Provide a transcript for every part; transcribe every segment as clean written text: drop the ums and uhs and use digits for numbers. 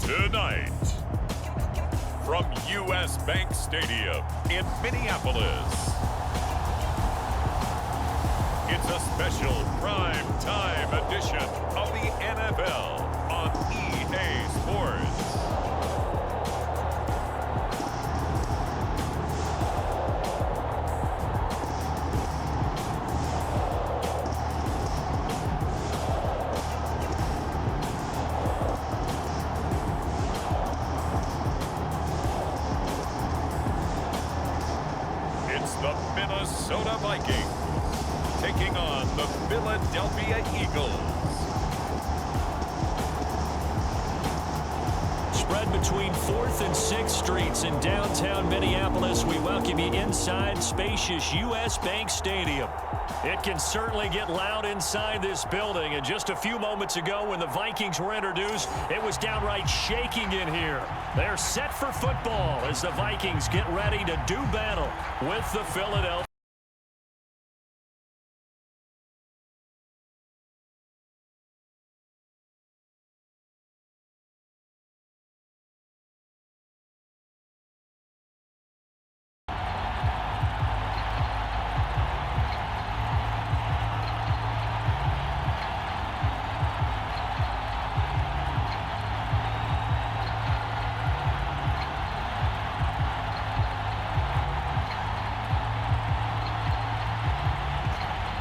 Tonight, from U.S. Bank Stadium in Minneapolis, it's a special prime time edition of the NFL on EA Sports. The Minnesota Vikings taking on the Philadelphia Eagles. Spread between 4th and 6th Streets in downtown Minneapolis. We welcome you inside spacious U.S. Bank Stadium. It can certainly get loud inside this building. And just a few moments ago when the Vikings were introduced, it was downright shaking in here. They're set for football as the Vikings get ready to do battle with the Philadelphia.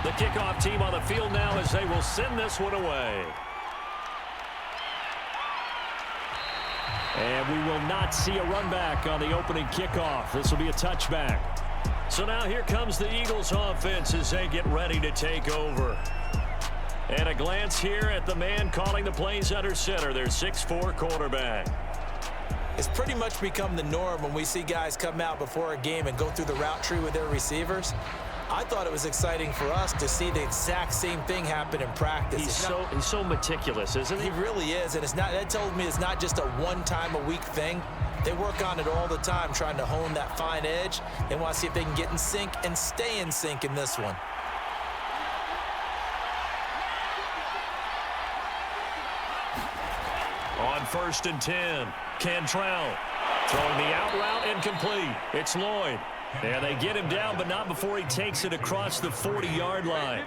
The kickoff team on the field now as they will send this one away. And we will not see a run back on the opening kickoff. This will be a touchback. So now here comes the Eagles offense as they get ready to take over. And a glance here at the man calling the plays under center, their 6'4" quarterback. It's pretty much become the norm when we see guys come out before a game and go through the route tree with their receivers. I thought it was exciting for us to see the exact same thing happen in practice. He's so meticulous, isn't he? He really is, and that tells me it's not just a one-time-a-week thing. They work on it all the time, trying to hone that fine edge. They want to see if they can get in sync and stay in sync in this one. On 1st and 10, Cantrell throwing the out route incomplete. It's Lloyd. And they get him down, but not before he takes it across the 40-yard line.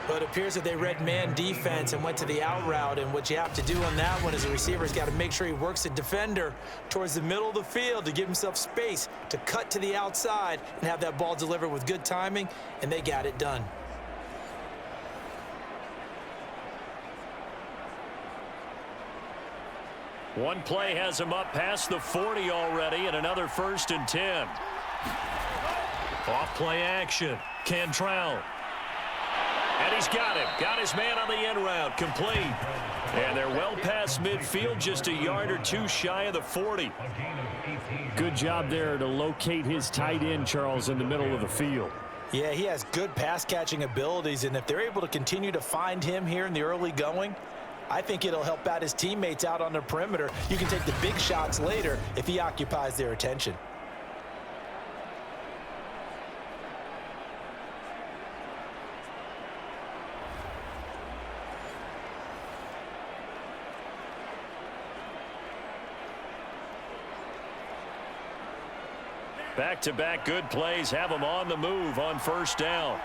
But it appears that they read man defense and went to the out route. And what you have to do on that one is the receiver's got to make sure he works the defender towards the middle of the field to give himself space to cut to the outside and have that ball delivered with good timing, and they got it done. One play has him up past the 40 already, and another 1st and 10. Off play action. Cantrell. And he's got him. Got his man on the end route. Complete. And they're well past midfield, just a yard or two shy of the 40. Good job there to locate his tight end, Charles, in the middle of the field. Yeah, he has good pass-catching abilities, and if they're able to continue to find him here in the early going, I think it'll help out his teammates out on the perimeter. You can take the big shots later if he occupies their attention. Back-to-back good plays have them on the move on 1st down.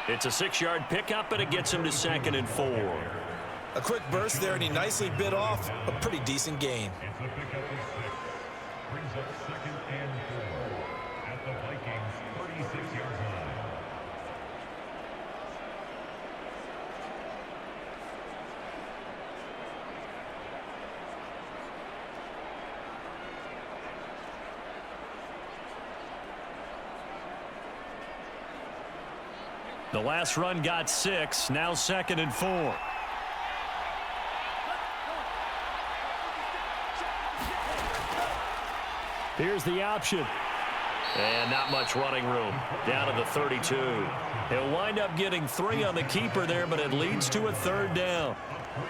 It's a 6-yard pickup, and it gets him to 2nd and 4. A quick burst there, and he nicely bit off a pretty decent gain. Brings up 2nd and 4 at the Vikings' 36-yard line. The last run got 6, now 2nd and 4. Here's the option. And not much running room. Down to the 32. He'll wind up getting 3 on the keeper there, but it leads to a 3rd down.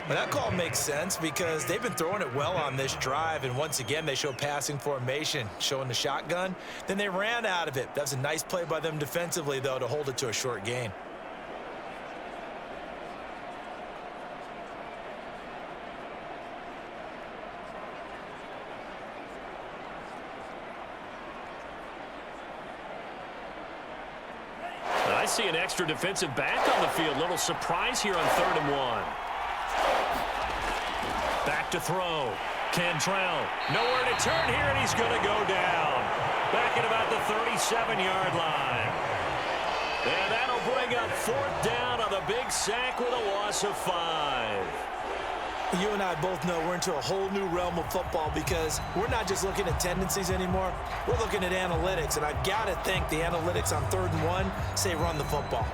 Well, that call makes sense because they've been throwing it well on this drive, and once again, they show passing formation, showing the shotgun. Then they ran out of it. That was a nice play by them defensively, though, to hold it to a short gain. I see an extra defensive back on the field. Little surprise here on 3rd and 1. Back to throw. Cantrell. Nowhere to turn here, and he's going to go down. Back at about the 37-yard line. And that'll bring up 4th down on the big sack with a loss of 5. You and I both know we're into a whole new realm of football because we're not just looking at tendencies anymore. We're looking at analytics, and I've got to think the analytics on 3rd and 1 say run the football.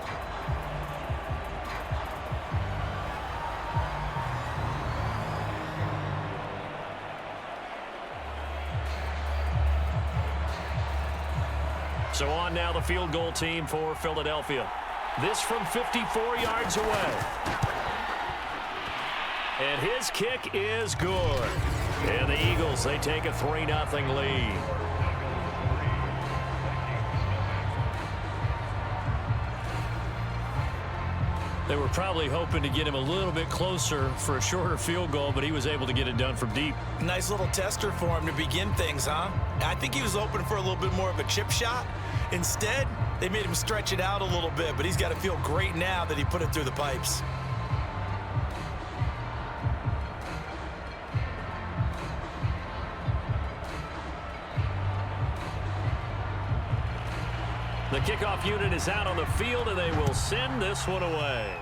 So on now the field goal team for Philadelphia. This from 54 yards away. And his kick is good. And the Eagles, they take a 3-0 lead. They were probably hoping to get him a little bit closer for a shorter field goal, but he was able to get it done from deep. Nice little tester for him to begin things, huh? I think he was hoping for a little bit more of a chip shot. Instead, they made him stretch it out a little bit, but he's got to feel great now that he put it through the pipes. The kickoff unit is out on the field, and they will send this one away.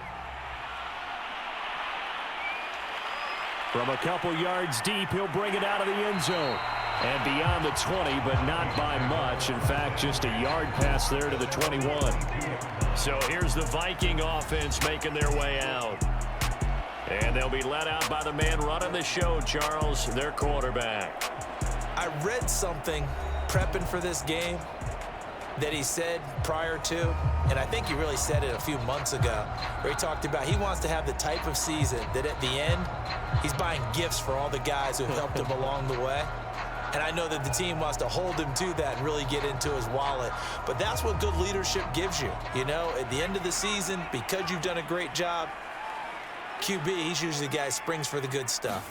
From a couple yards deep, he'll bring it out of the end zone. And beyond the 20, but not by much. In fact, just a yard pass there to the 21. So here's the Viking offense making their way out. And they'll be let out by the man running the show, Charles, their quarterback. I read something prepping for this game that he said prior to, and I think he really said it a few months ago, where he talked about he wants to have the type of season that at the end, he's buying gifts for all the guys who helped him along the way. And I know that the team wants to hold him to that and really get into his wallet. But that's what good leadership gives you. You know, at the end of the season, because you've done a great job, QB, he's usually the guy who springs for the good stuff.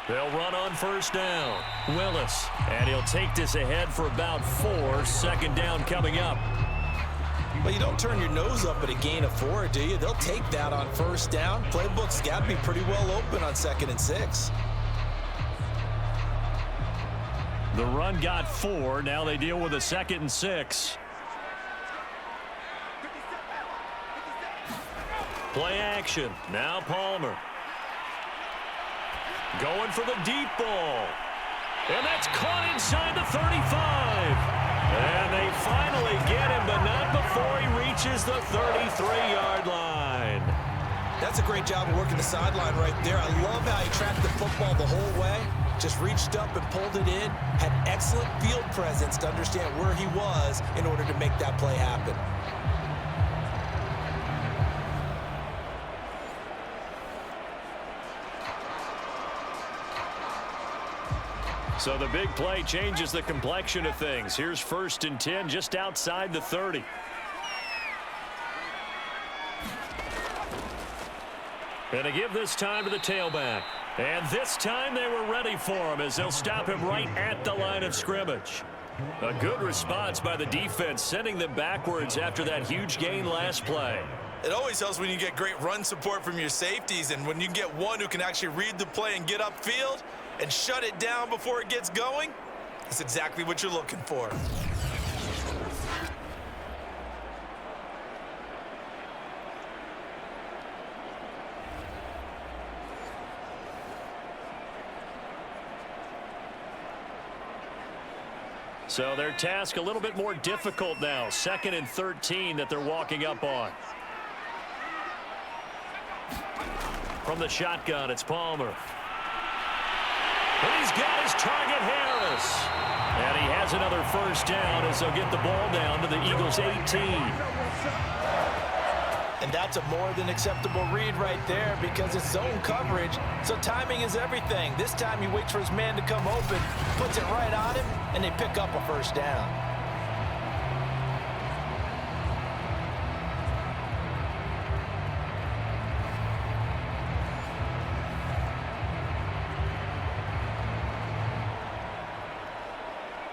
They'll run on 1st down. Willis. And he'll take this ahead for about 4. 2nd down coming up. Well, you don't turn your nose up at a gain of 4, do you? They'll take that on 1st down. Playbook's got to be pretty well open on 2nd and 6. The run got 4. Now they deal with a 2nd and 6. Play action. Now Palmer. Going for the deep ball. And that's caught inside the 35. And they finally get him, but not before he reaches the 33-yard line. That's a great job of working the sideline right there. I love how he tracked the football the whole way. Just reached up and pulled it in. Had excellent field presence to understand where he was in order to make that play happen. So the big play changes the complexion of things. Here's 1st and 10 just outside the 30. And to give this time to the tailback. And this time they were ready for him as they'll stop him right at the line of scrimmage. A good response by the defense, sending them backwards after that huge gain last play. It always helps when you get great run support from your safeties, and when you get one who can actually read the play and get upfield and shut it down before it gets going, that's exactly what you're looking for. So their task a little bit more difficult now. 2nd and 13 that they're walking up on. From the shotgun, it's Palmer. And he's got his target, Harris. Willis. And he has another first down as they'll get the ball down to the Eagles' 18. And that's a more than acceptable read right there because it's zone coverage, so timing is everything. This time he waits for his man to come open, puts it right on him, and they pick up a first down.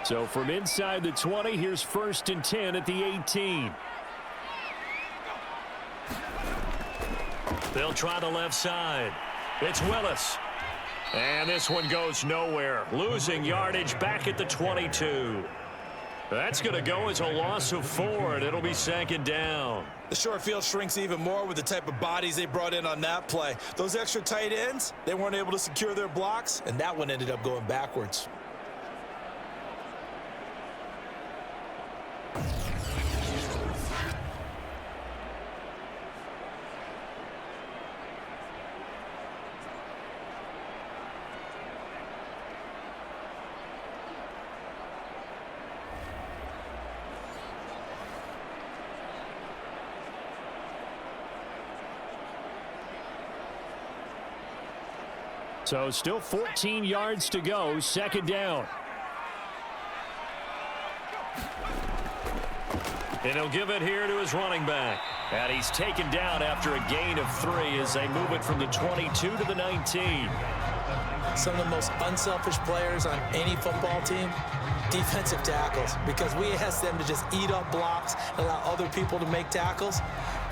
So from inside the 20, here's 1st and 10 at the 18. They'll try the left side. It's Willis. And this one goes nowhere. Losing yardage back at the 22. That's going to go as a loss of 4, and it'll be 2nd down. The short field shrinks even more with the type of bodies they brought in on that play. Those extra tight ends, they weren't able to secure their blocks, and that one ended up going backwards. So still 14 yards to go, 2nd down. And he'll give it here to his running back. And he's taken down after a gain of 3 as they move it from the 22 to the 19. Some of the most unselfish players on any football team, defensive tackles, because we ask them to just eat up blocks and allow other people to make tackles.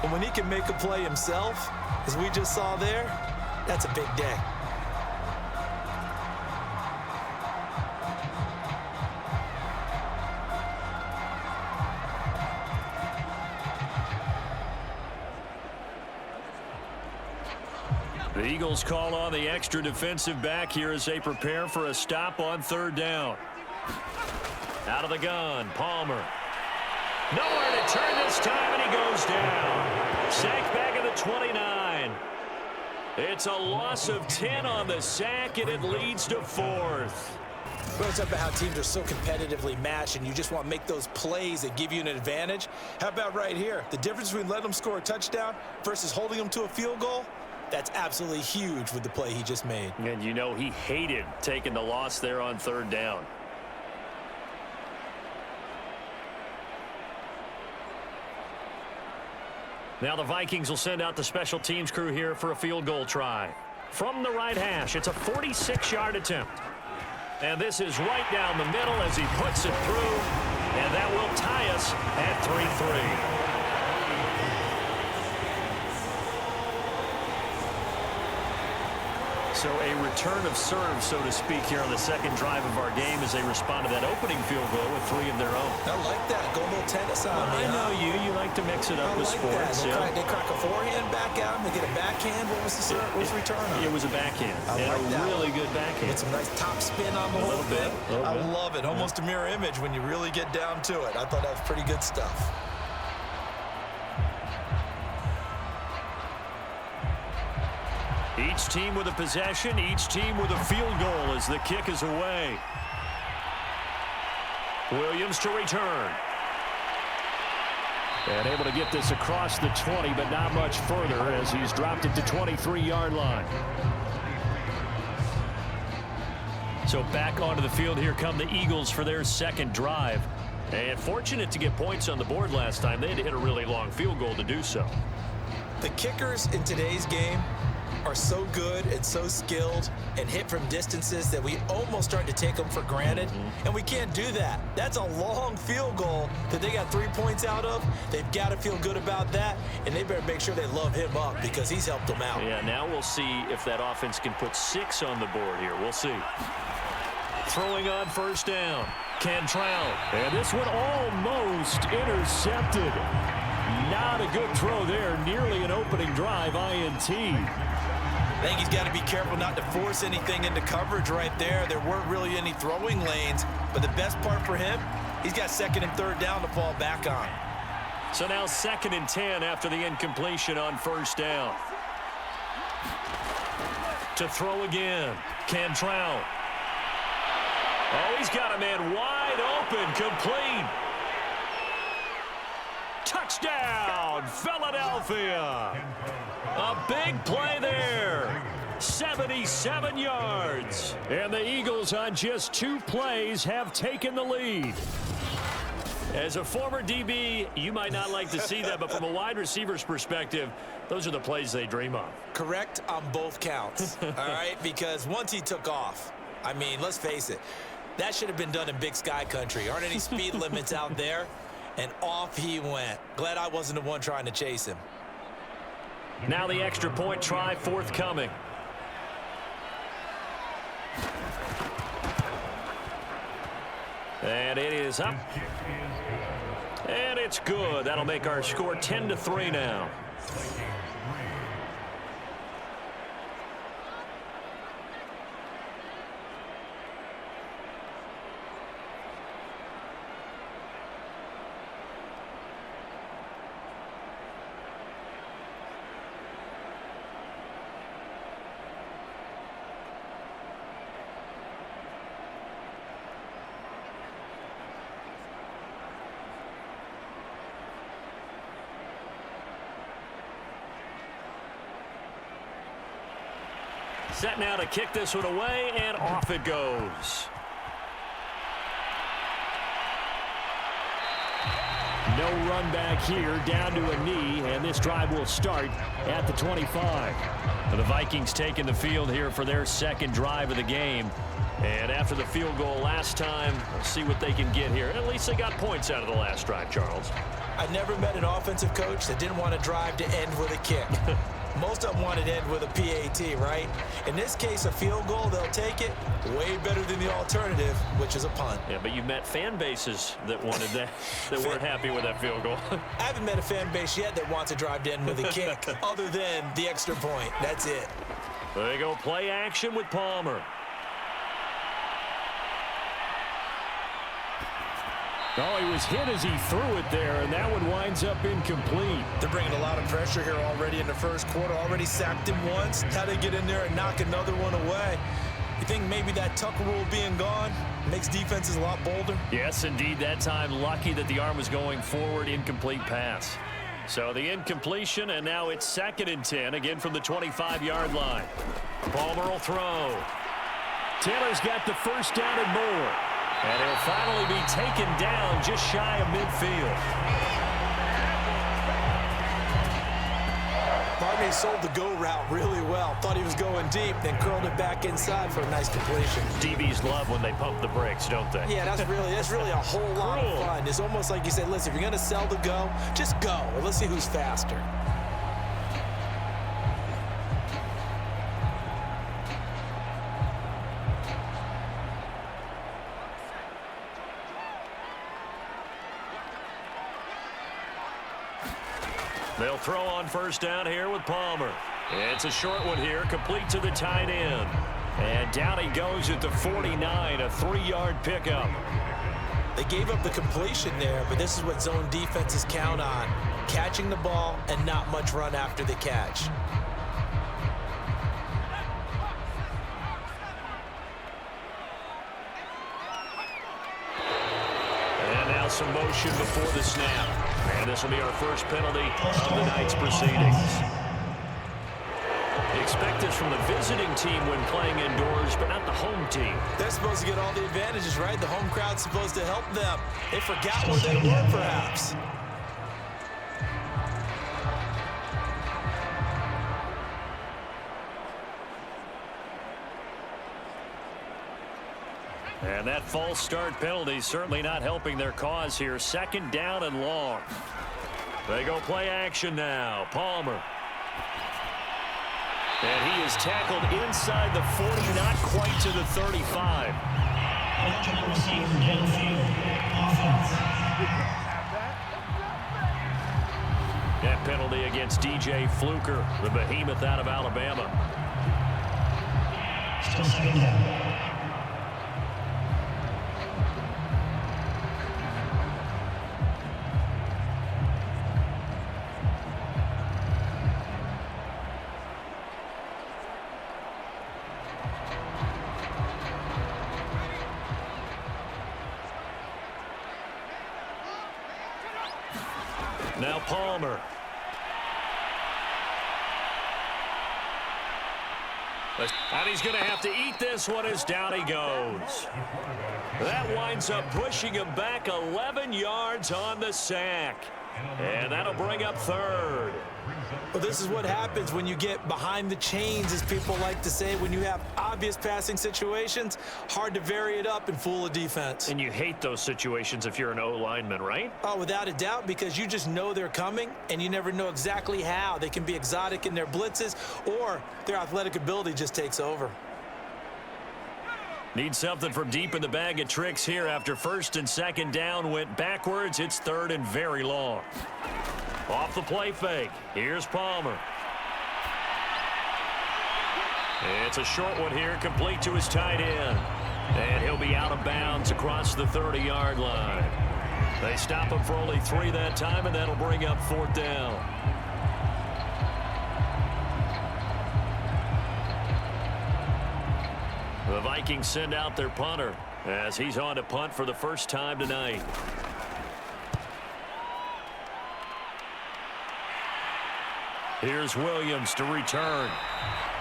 And when he can make a play himself, as we just saw there, that's a big day. The Eagles call on the extra defensive back here as they prepare for a stop on 3rd down. Out of the gun, Palmer. Nowhere to turn this time, and he goes down. Sacked back at the 29. It's a loss of 10 on the sack, and it leads to 4th. Well, it's about how teams are so competitively matched, and you just want to make those plays that give you an advantage. How about right here? The difference between letting them score a touchdown versus holding them to a field goal? That's absolutely huge with the play he just made. And you know he hated taking the loss there on 3rd down. Now the Vikings will send out the special teams crew here for a field goal try. From the right hash, it's a 46-yard attempt. And this is right down the middle as he puts it through. And that will tie us at 3-3. So a return of serve, so to speak, here on the 2nd drive of our game as they respond to that opening field goal with 3 of their own. I like that. Go a little tennis on me. I know you. You like to mix it up with sports. They crack a forehand back out. They get a backhand. What was the return on? It was a backhand. And a really good backhand. Get some nice top spin on the whole thing. I love it. Almost a mirror image when you really get down to it. I thought that was pretty good stuff. Each team with a possession, each team with a field goal as the kick is away. Williams to return. And able to get this across the 20, but not much further as he's dropped it to 23-yard line. So back onto the field, here come the Eagles for their 2nd drive. And fortunate to get points on the board last time. They had to hit a really long field goal to do so. The kickers in today's game are so good and so skilled and hit from distances that we almost start to take them for granted, and we can't do that. That's a long field goal that they got 3 points out of. They've got to feel good about that, and they better make sure they love him up because he's helped them out. Yeah, now we'll see if that offense can put 6 on the board here. We'll see. Throwing on 1st down, Cantrell, and this one almost intercepted. Not a good throw there, nearly an opening drive INT. I think he's got to be careful not to force anything into coverage right there. There weren't really any throwing lanes, but the best part for him, he's got 2nd and 3rd down to fall back on. So now 2nd and 10 after the incompletion on 1st down. To throw again, Cantrell. Oh, he's got a man wide open, complete. Touchdown, Philadelphia. A big play there. 77 yards. And the Eagles on just 2 plays have taken the lead. As a former DB, you might not like to see that, but from a wide receiver's perspective, those are the plays they dream of. Correct on both counts, all right? Because once he took off, I mean, let's face it, that should have been done in Big Sky country. Aren't any speed limits out there? And off he went. Glad I wasn't the one trying to chase him. Now the extra point try forthcoming. And it is up. And it's good. That'll make our score 10-3 now. Set now to kick this one away, and off it goes. No run back here, down to a knee, and this drive will start at the 25. The Vikings taking the field here for their second drive of the game. And after the field goal last time, we'll see what they can get here. At least they got points out of the last drive, Charles. I never met an offensive coach that didn't want to drive to end with a kick. Most of them wanted to end with a PAT, right? In this case, a field goal, they'll take it. Way better than the alternative, which is a punt. Yeah, but you've met fan bases that wanted that, that weren't happy with that field goal. I haven't met a fan base yet that wants to drive to end with a kick, other than the extra point. That's it. They go play action with Palmer. Oh, he was hit as he threw it there, and that one winds up incomplete. They're bringing a lot of pressure here already in the first quarter. Already sacked him once. Had to get in there and knock another one away. You think maybe that Tucker rule being gone makes defenses a lot bolder? Yes, indeed. That time, lucky that the arm was going forward. Incomplete pass. So the incompletion, and now it's 2nd and 10, again from the 25-yard line. Palmer will throw. Taylor's got the first down and more. And he'll finally be taken down just shy of midfield. Barney sold the go route really well. Thought he was going deep, then curled it back inside for a nice completion. DBs love when they pump the brakes, don't they? Yeah, that's really a whole lot of fun. It's almost like you say, listen, if you're going to sell the go, just go. And let's see who's faster. They'll throw on first down here with Palmer. It's a short one here, complete to the tight end. And down he goes at the 49, a 3-yard pickup. They gave up the completion there, but this is what zone defenses count on. Catching the ball and not much run after the catch. And now some motion before the snap. And this will be our first penalty of the night's proceedings. Expect this from the visiting team when playing indoors, but not the home team. They're supposed to get all the advantages, right? The home crowd's supposed to help them. They forgot where they were, perhaps. And that false start penalty certainly not helping their cause here. 2nd down and long. They go play action now. Palmer. And he is tackled inside the 40, not quite to the 35. That penalty against DJ Fluker, the behemoth out of Alabama. Still 2nd down. Now Palmer. And he's going to have to eat this one as down he goes. That winds up pushing him back 11 yards on the sack. And that'll bring up third. Well, this is what happens when you get behind the chains, as people like to say. When you have obvious passing situations, hard to vary it up and fool a defense. And you hate those situations if you're an O-lineman, right? Oh, without a doubt, because you just know they're coming, and you never know exactly how. They can be exotic in their blitzes, or their athletic ability just takes over. Need something from deep in the bag of tricks here after first and second down went backwards. It's third and very long. Off the play fake. Here's Palmer. It's a short one here, complete to his tight end. And he'll be out of bounds across the 30-yard line. They stop him for only 3 that time, and that'll bring up fourth down. The Vikings send out their punter as he's on to punt for the first time tonight. Here's Williams to return.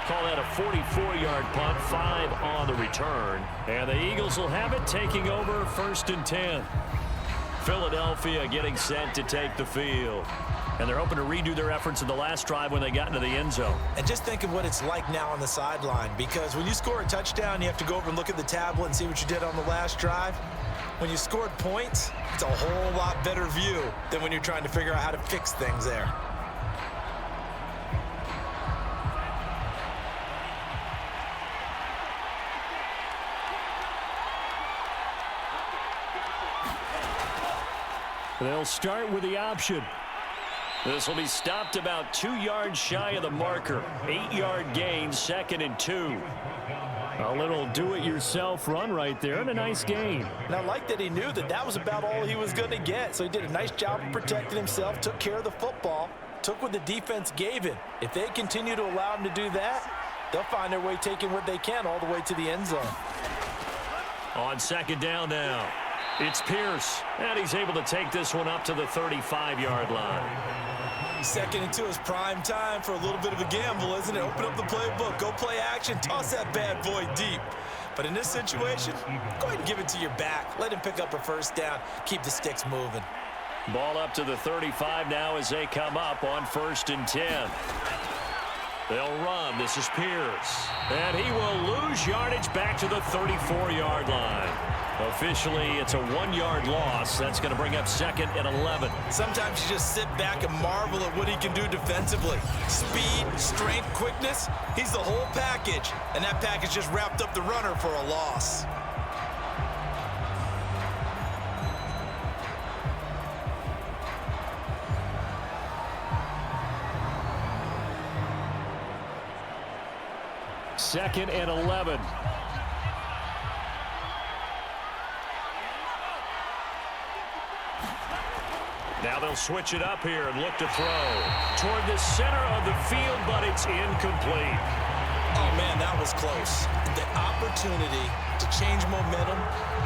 Call that a 44-yard punt, 5 on the return. And the Eagles will have it, taking over first and 10. Philadelphia getting set to take the field. And they're hoping to redo their efforts in the last drive when they got into the end zone. And just think of what it's like now on the sideline, because when you score a touchdown, you have to go over and look at the tablet and see what you did on the last drive. When you scored points, it's a whole lot better view than when you're trying to figure out how to fix things there. They'll start with the option. This will be stopped about 2 yards shy of the marker. 8-yard gain, 2nd and 2. A little do-it-yourself run right there, and a nice gain. And I like that he knew that that was about all he was going to get. So he did a nice job of protecting himself, took care of the football, took what the defense gave him. If they continue to allow him to do that, they'll find their way taking what they can all the way to the end zone. On second down now, it's Pierce, and he's able to take this one up to the 35-yard line. 2nd and 2 is prime time for a little bit of a gamble, isn't it? Open up the playbook, go play action, toss that bad boy deep. But in this situation, go ahead and give it to your back. Let him pick up a first down, keep the sticks moving. Ball up to the 35 now as they come up on 1st and 10. They'll run. This is Pierce. And he will lose yardage back to the 34-yard line. Officially, it's a 1-yard loss. That's going to bring up 2nd and 11. Sometimes you just sit back and marvel at what he can do defensively. Speed, strength, quickness, he's the whole package. And that package just wrapped up the runner for a loss. Second and 11. Now they'll switch it up here and look to throw toward the center of the field, but it's incomplete. Oh, man, that was close. The opportunity to change momentum,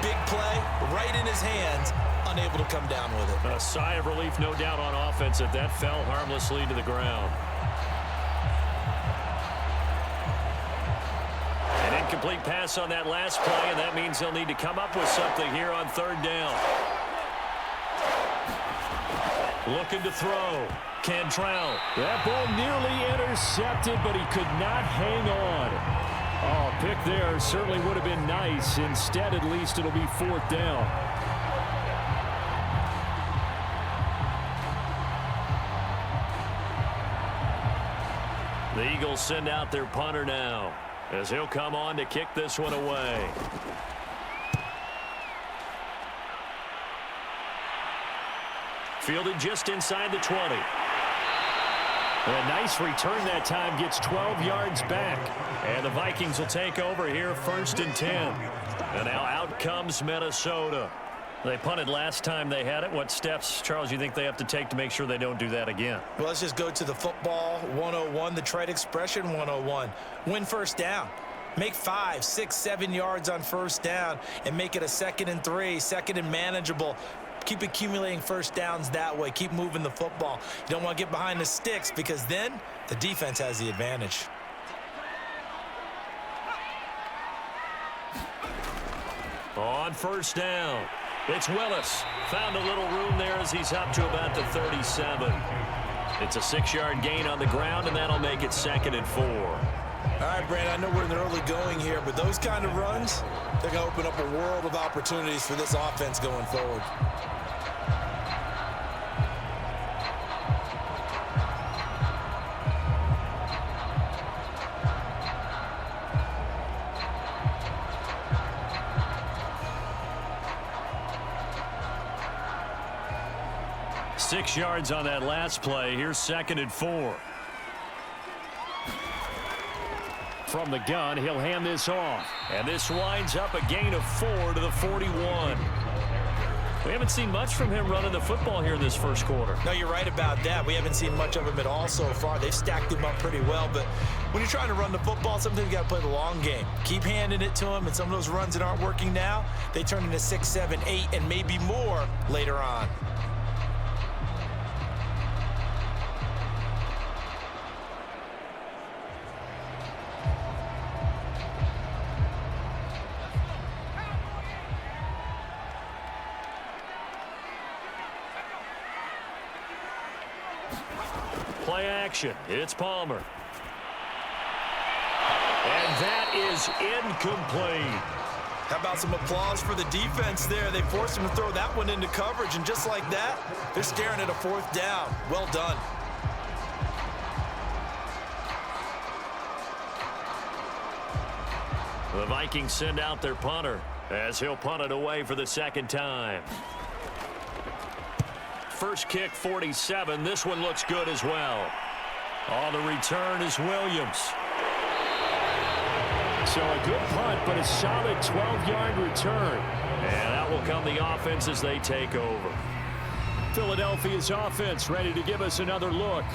big play, right in his hands, unable to come down with it. A sigh of relief, no doubt, on offense if that fell harmlessly to the ground. An incomplete pass on that last play, and that means they'll need to come up with something here on 3rd down. Looking to throw. Cantrell. That ball nearly intercepted, but he could not hang on. Oh, pick there certainly would have been nice. Instead, at least, it'll be 4th down. The Eagles send out their punter now, as he'll come on to kick this one away. Fielded just inside the 20. A nice return that time, gets 12 yards back. And the Vikings will take over here, 1st and 10. And now out comes Minnesota. They punted last time they had it. What steps, Charles, you think they have to take to make sure they don't do that again? Well, let's just go to the football 101, the trade expression 101. Win first down. Make 5, 6, 7 yards on first down and make it a 2nd and 3, 2nd and manageable. Keep accumulating first downs that way. Keep moving the football. You don't want to get behind the sticks because then the defense has the advantage. On first down, it's Willis. Found a little room there as he's up to about the 37. It's a 6-yard gain on the ground, and that'll make it 2nd and 4. All right, Brandon, I know we're in the early going here, but those kind of runs, they're going to open up a world of opportunities for this offense going forward. Six yards on that last play. Here's 2nd and 4. From the gun, he'll hand this off. And this winds up a gain of 4 to the 41. We haven't seen much from him running the football here in this first quarter. No, you're right about that. We haven't seen much of him at all so far. They've stacked him up pretty well. But when you're trying to run the football, sometimes you got to play the long game. Keep handing it to him, and some of those runs that aren't working now, they turn into 6, 7, 8, and maybe more later on. Play action. It's Palmer. And that is incomplete. How about some applause for the defense there? They forced him to throw that one into coverage, and just like that, they're staring at a 4th down. Well done. The Vikings send out their punter as he'll punt it away for the 2nd time. First kick, 47. This one looks good as well. On the return is Williams. So a good punt, but a solid 12-yard return. And out will come the offense as they take over. Philadelphia's offense ready to give us another look.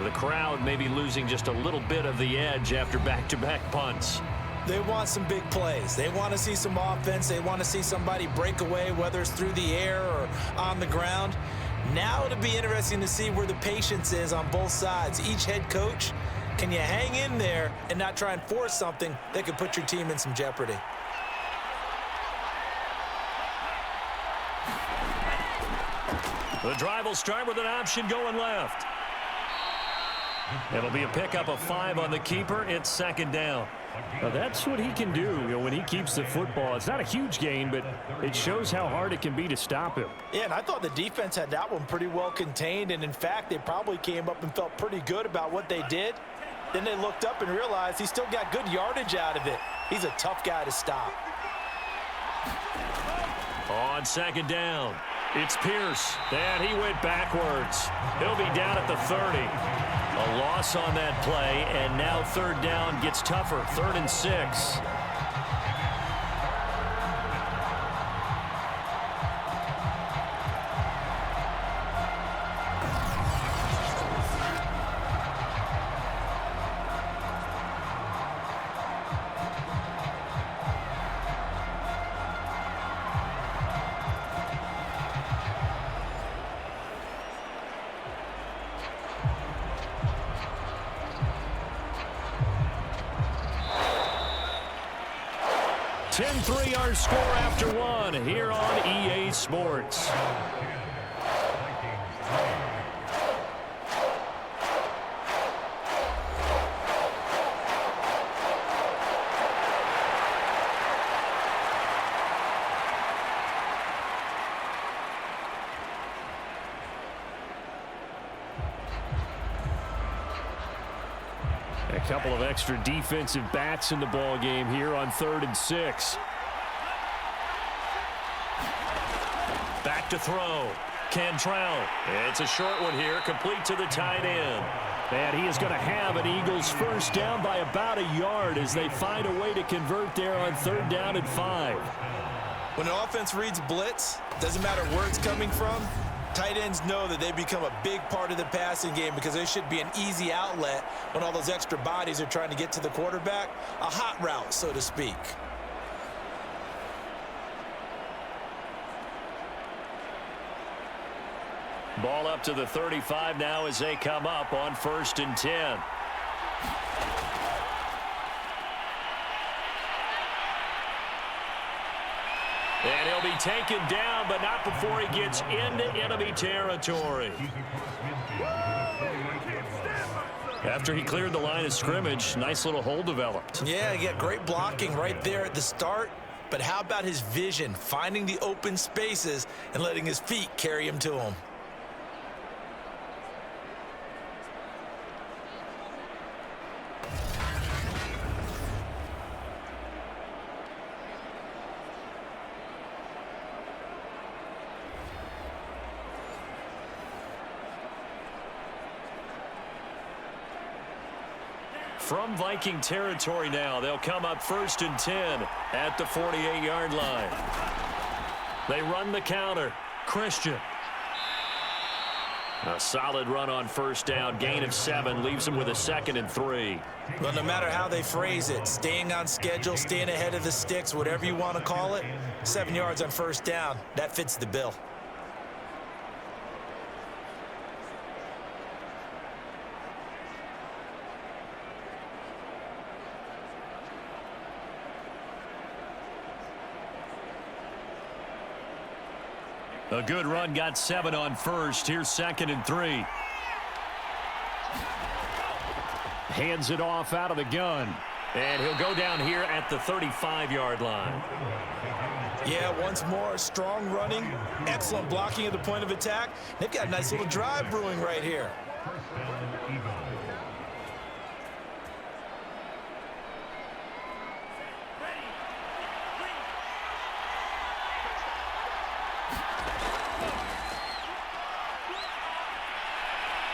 The crowd maybe losing just a little bit of the edge after back-to-back punts. They want some big plays. They want to see some offense. They want to see somebody break away, whether it's through the air or on the ground. Now it'll be interesting to see where the patience is on both sides. Each head coach, can you hang in there and not try and force something that could put your team in some jeopardy? The drive will start with an option going left. It'll be a pickup of 5 on the keeper. It's 2nd down. Well, that's what he can do, when he keeps the football. It's not a huge gain, but it shows how hard it can be to stop him. Yeah, and I thought the defense had that one pretty well contained, and in fact, they probably came up and felt pretty good about what they did. Then they looked up and realized he still got good yardage out of it. He's a tough guy to stop. On 2nd down, it's Pierce. And he went backwards. He'll be down at the 30. A loss on that play, and now 3rd down gets tougher. 3rd and 6. Our score after 1 here on EA Sports. A couple of extra defensive backs in the ball game here on 3rd and 6. Back to throw. Cantrell. It's a short one here, complete to the tight end. And he is going to have an Eagles first down by about a yard as they find a way to convert there on 3rd down and 5. When an offense reads blitz, doesn't matter where it's coming from, tight ends know that they become a big part of the passing game because they should be an easy outlet when all those extra bodies are trying to get to the quarterback. A hot route, so to speak. Ball up to the 35 now as they come up on 1st and 10. And he'll be taken down, but not before he gets into enemy territory. After he cleared the line of scrimmage, nice little hole developed. Yeah, he got great blocking right there at the start. But how about his vision, finding the open spaces and letting his feet carry him to him? From Viking territory now, they'll come up 1st and 10 at the 48-yard line. They run the counter. Christian. A solid run on 1st down. Gain of 7 leaves them with a 2nd and 3. Well, no matter how they phrase it, staying on schedule, staying ahead of the sticks, whatever you want to call it, 7 yards on 1st down, that fits the bill. A good run, got 7 on 1st. Here's 2nd and 3. Hands it off out of the gun. And he'll go down here at the 35-yard line. Yeah, once more, strong running, excellent blocking at the point of attack. They've got a nice little drive brewing right here.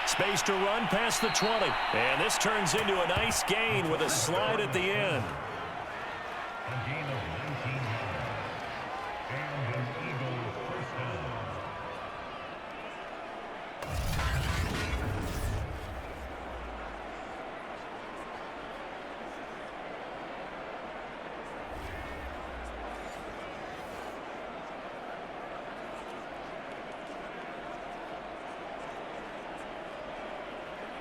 Space to run past the 20. And this turns into a nice gain with a slide at the end. A gain of 19 yards. And an Eagles first down.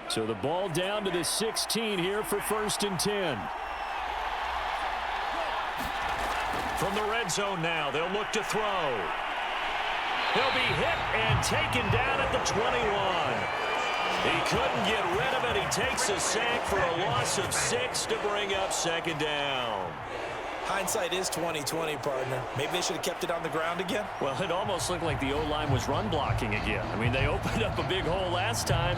So the ball down to the 16 here for 1st and 10. From the red zone now, they'll look to throw. He'll be hit and taken down at the 21. He couldn't get rid of it. He takes a sack for a loss of 6 to bring up 2nd down. Hindsight is 20/20, partner. Maybe they should have kept it on the ground again. Well, it almost looked like the O-line was run blocking again. I mean, they opened up a big hole last time.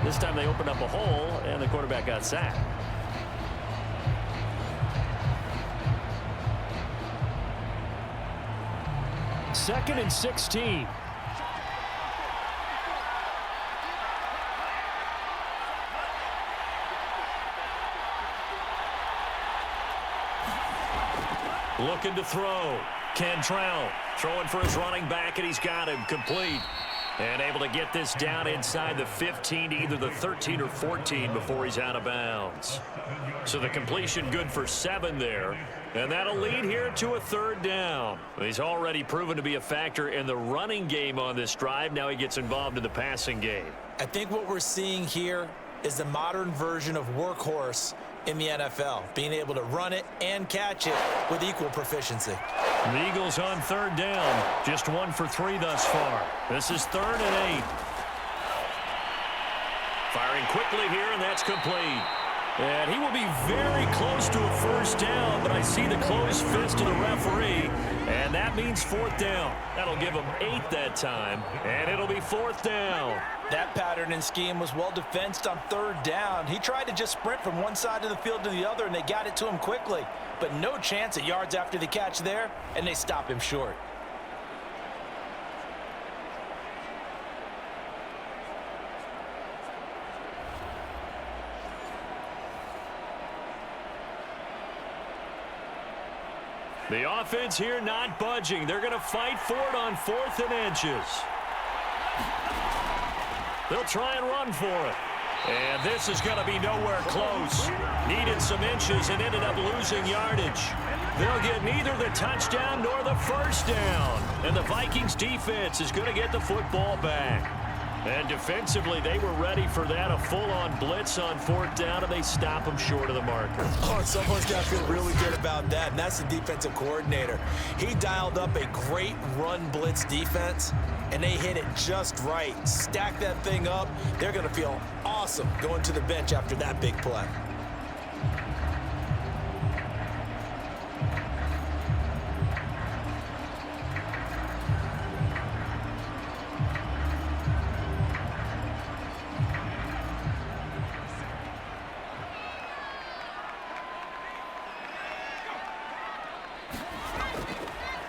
This time they opened up a hole, and the quarterback got sacked. Second and 16. Looking to throw. Cantrell throwing for his running back, and he's got him complete. And able to get this down inside the 15 to either the 13 or 14 before he's out of bounds. So the completion good for 7 there. And that'll lead here to a 3rd down. He's already proven to be a factor in the running game on this drive. Now he gets involved in the passing game. I think what we're seeing here is the modern version of workhorse in the NFL, being able to run it and catch it with equal proficiency. The Eagles on 3rd down, just 1 for 3 thus far. This is 3rd and 8. Firing quickly here, and that's complete. And he will be very close to a 1st down, but I see the closed fist of the referee, and that means 4th down. That'll give him 8 that time, and it'll be 4th down. That pattern and scheme was well defensed on 3rd down. He tried to just sprint from one side of the field to the other, and they got it to him quickly. But no chance at yards after the catch there, and they stop him short. The offense here not budging. They're going to fight for it on 4th and inches. They'll try and run for it. And this is going to be nowhere close. Needed some inches and ended up losing yardage. They'll get neither the touchdown nor the 1st down. And the Vikings defense is going to get the football back. And defensively, they were ready for that, a full-on blitz on 4th down, and they stop them short of the marker. Oh, someone's got to feel really good about that, and that's the defensive coordinator. He dialed up a great run blitz defense, and they hit it just right. Stack that thing up. They're going to feel awesome going to the bench after that big play.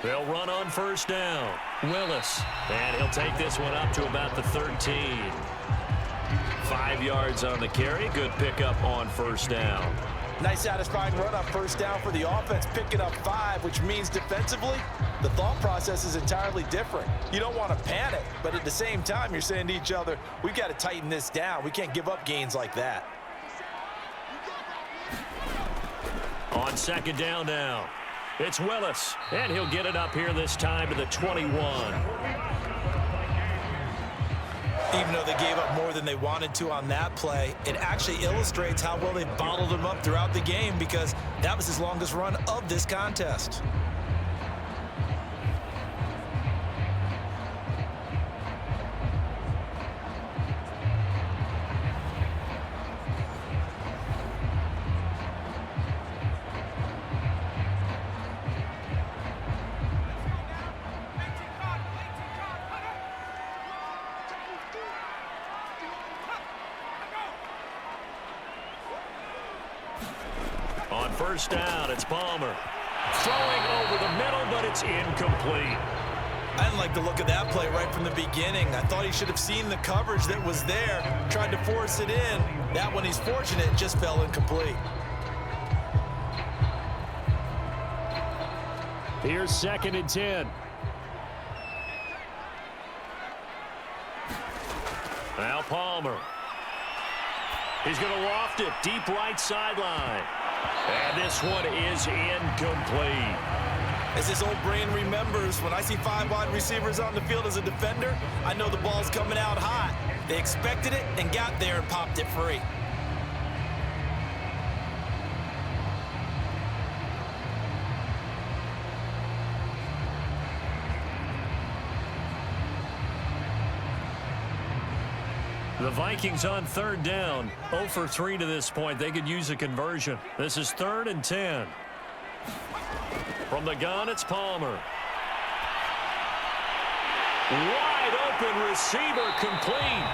They'll run on 1st down. Willis. And he'll take this one up to about the 13. 5 yards on the carry. Good pickup on 1st down. Nice satisfying run on 1st down for the offense, picking up 5, which means defensively, the thought process is entirely different. You don't want to panic, but at the same time, you're saying to each other, we've got to tighten this down. We can't give up gains like that. On 2nd down now. It's Willis, and he'll get it up here this time to the 21. Even though they gave up more than they wanted to on that play, it actually illustrates how well they bottled them up throughout the game, because that was his longest run of this contest. On 1st down, it's Palmer. Throwing over the middle, but it's incomplete. I didn't like the look of that play right from the beginning. I thought he should have seen the coverage that was there, tried to force it in. That one, he's fortunate, just fell incomplete. Here's 2nd and 10. Now Palmer. He's going to loft it deep right sideline. And this one is incomplete. As his old brain remembers, when I see 5 wide receivers on the field as a defender, I know the ball's coming out hot. They expected it and got there and popped it free. The Vikings on 3rd down. 0 for 3 to this point. They could use a conversion. This is 3rd and 10. From the gun, it's Palmer. Wide open receiver, complete.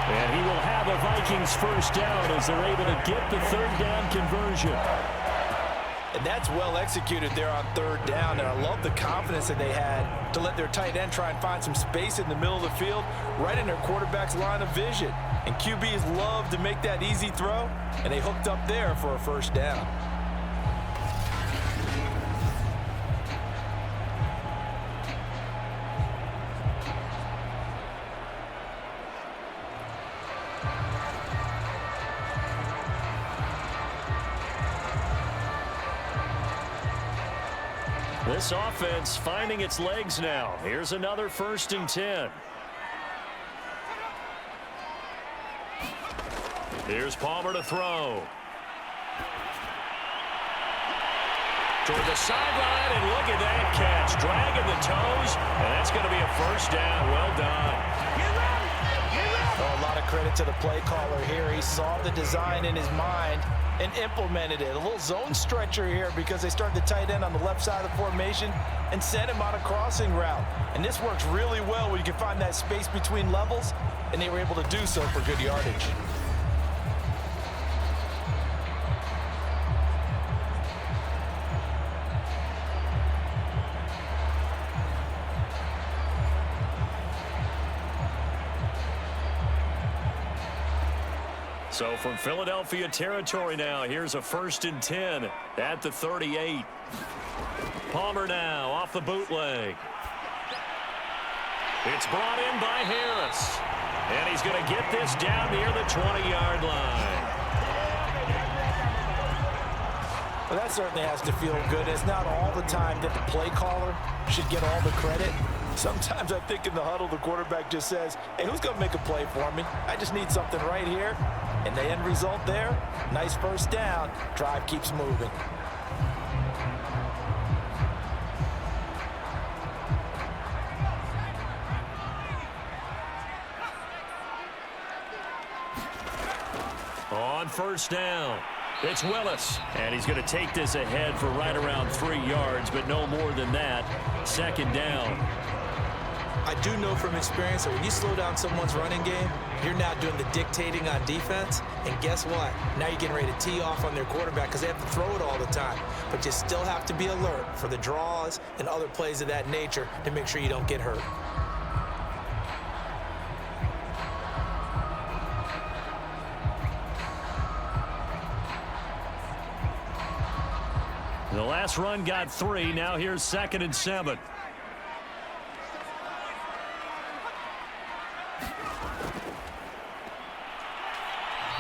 And he will have a Vikings 1st down as they're able to get the 3rd down conversion. And that's well executed there on 3rd down, and I love the confidence that they had to let their tight end try and find some space in the middle of the field, right in their quarterback's line of vision. And QBs love to make that easy throw, and they hooked up there for a 1st down. This offense finding its legs now. Here's another 1st and 10. Here's Palmer to throw. Toward the sideline, and look at that catch. Dragging the toes, and that's going to be a 1st down. Well done. Oh, a lot of credit to the play caller here. He saw the design in his mind and implemented it. A little zone stretcher here because they started the tight end on the left side of the formation and sent him on a crossing route. And this works really well when you can find that space between levels, and they were able to do so for good yardage. So from Philadelphia territory now, here's a 1st and 10 at the 38. Palmer now off the bootleg. It's brought in by Harris. And he's going to get this down near the 20-yard line. Well, that certainly has to feel good. It's not all the time that the play caller should get all the credit. Sometimes I think in the huddle, the quarterback just says, hey, who's going to make a play for me? I just need something right here. And the end result there, nice first down. Drive keeps moving. On first down, it's Willis. And he's going to take this ahead for right around 3 yards, but no more than that. Second down. I do know from experience that when you slow down someone's running game, you're now doing the dictating on defense. And guess what? Now you're getting ready to tee off on their quarterback because they have to throw it all the time. But you still have to be alert for the draws and other plays of that nature to make sure you don't get hurt. The last run got 3. Now here's 2nd and 7.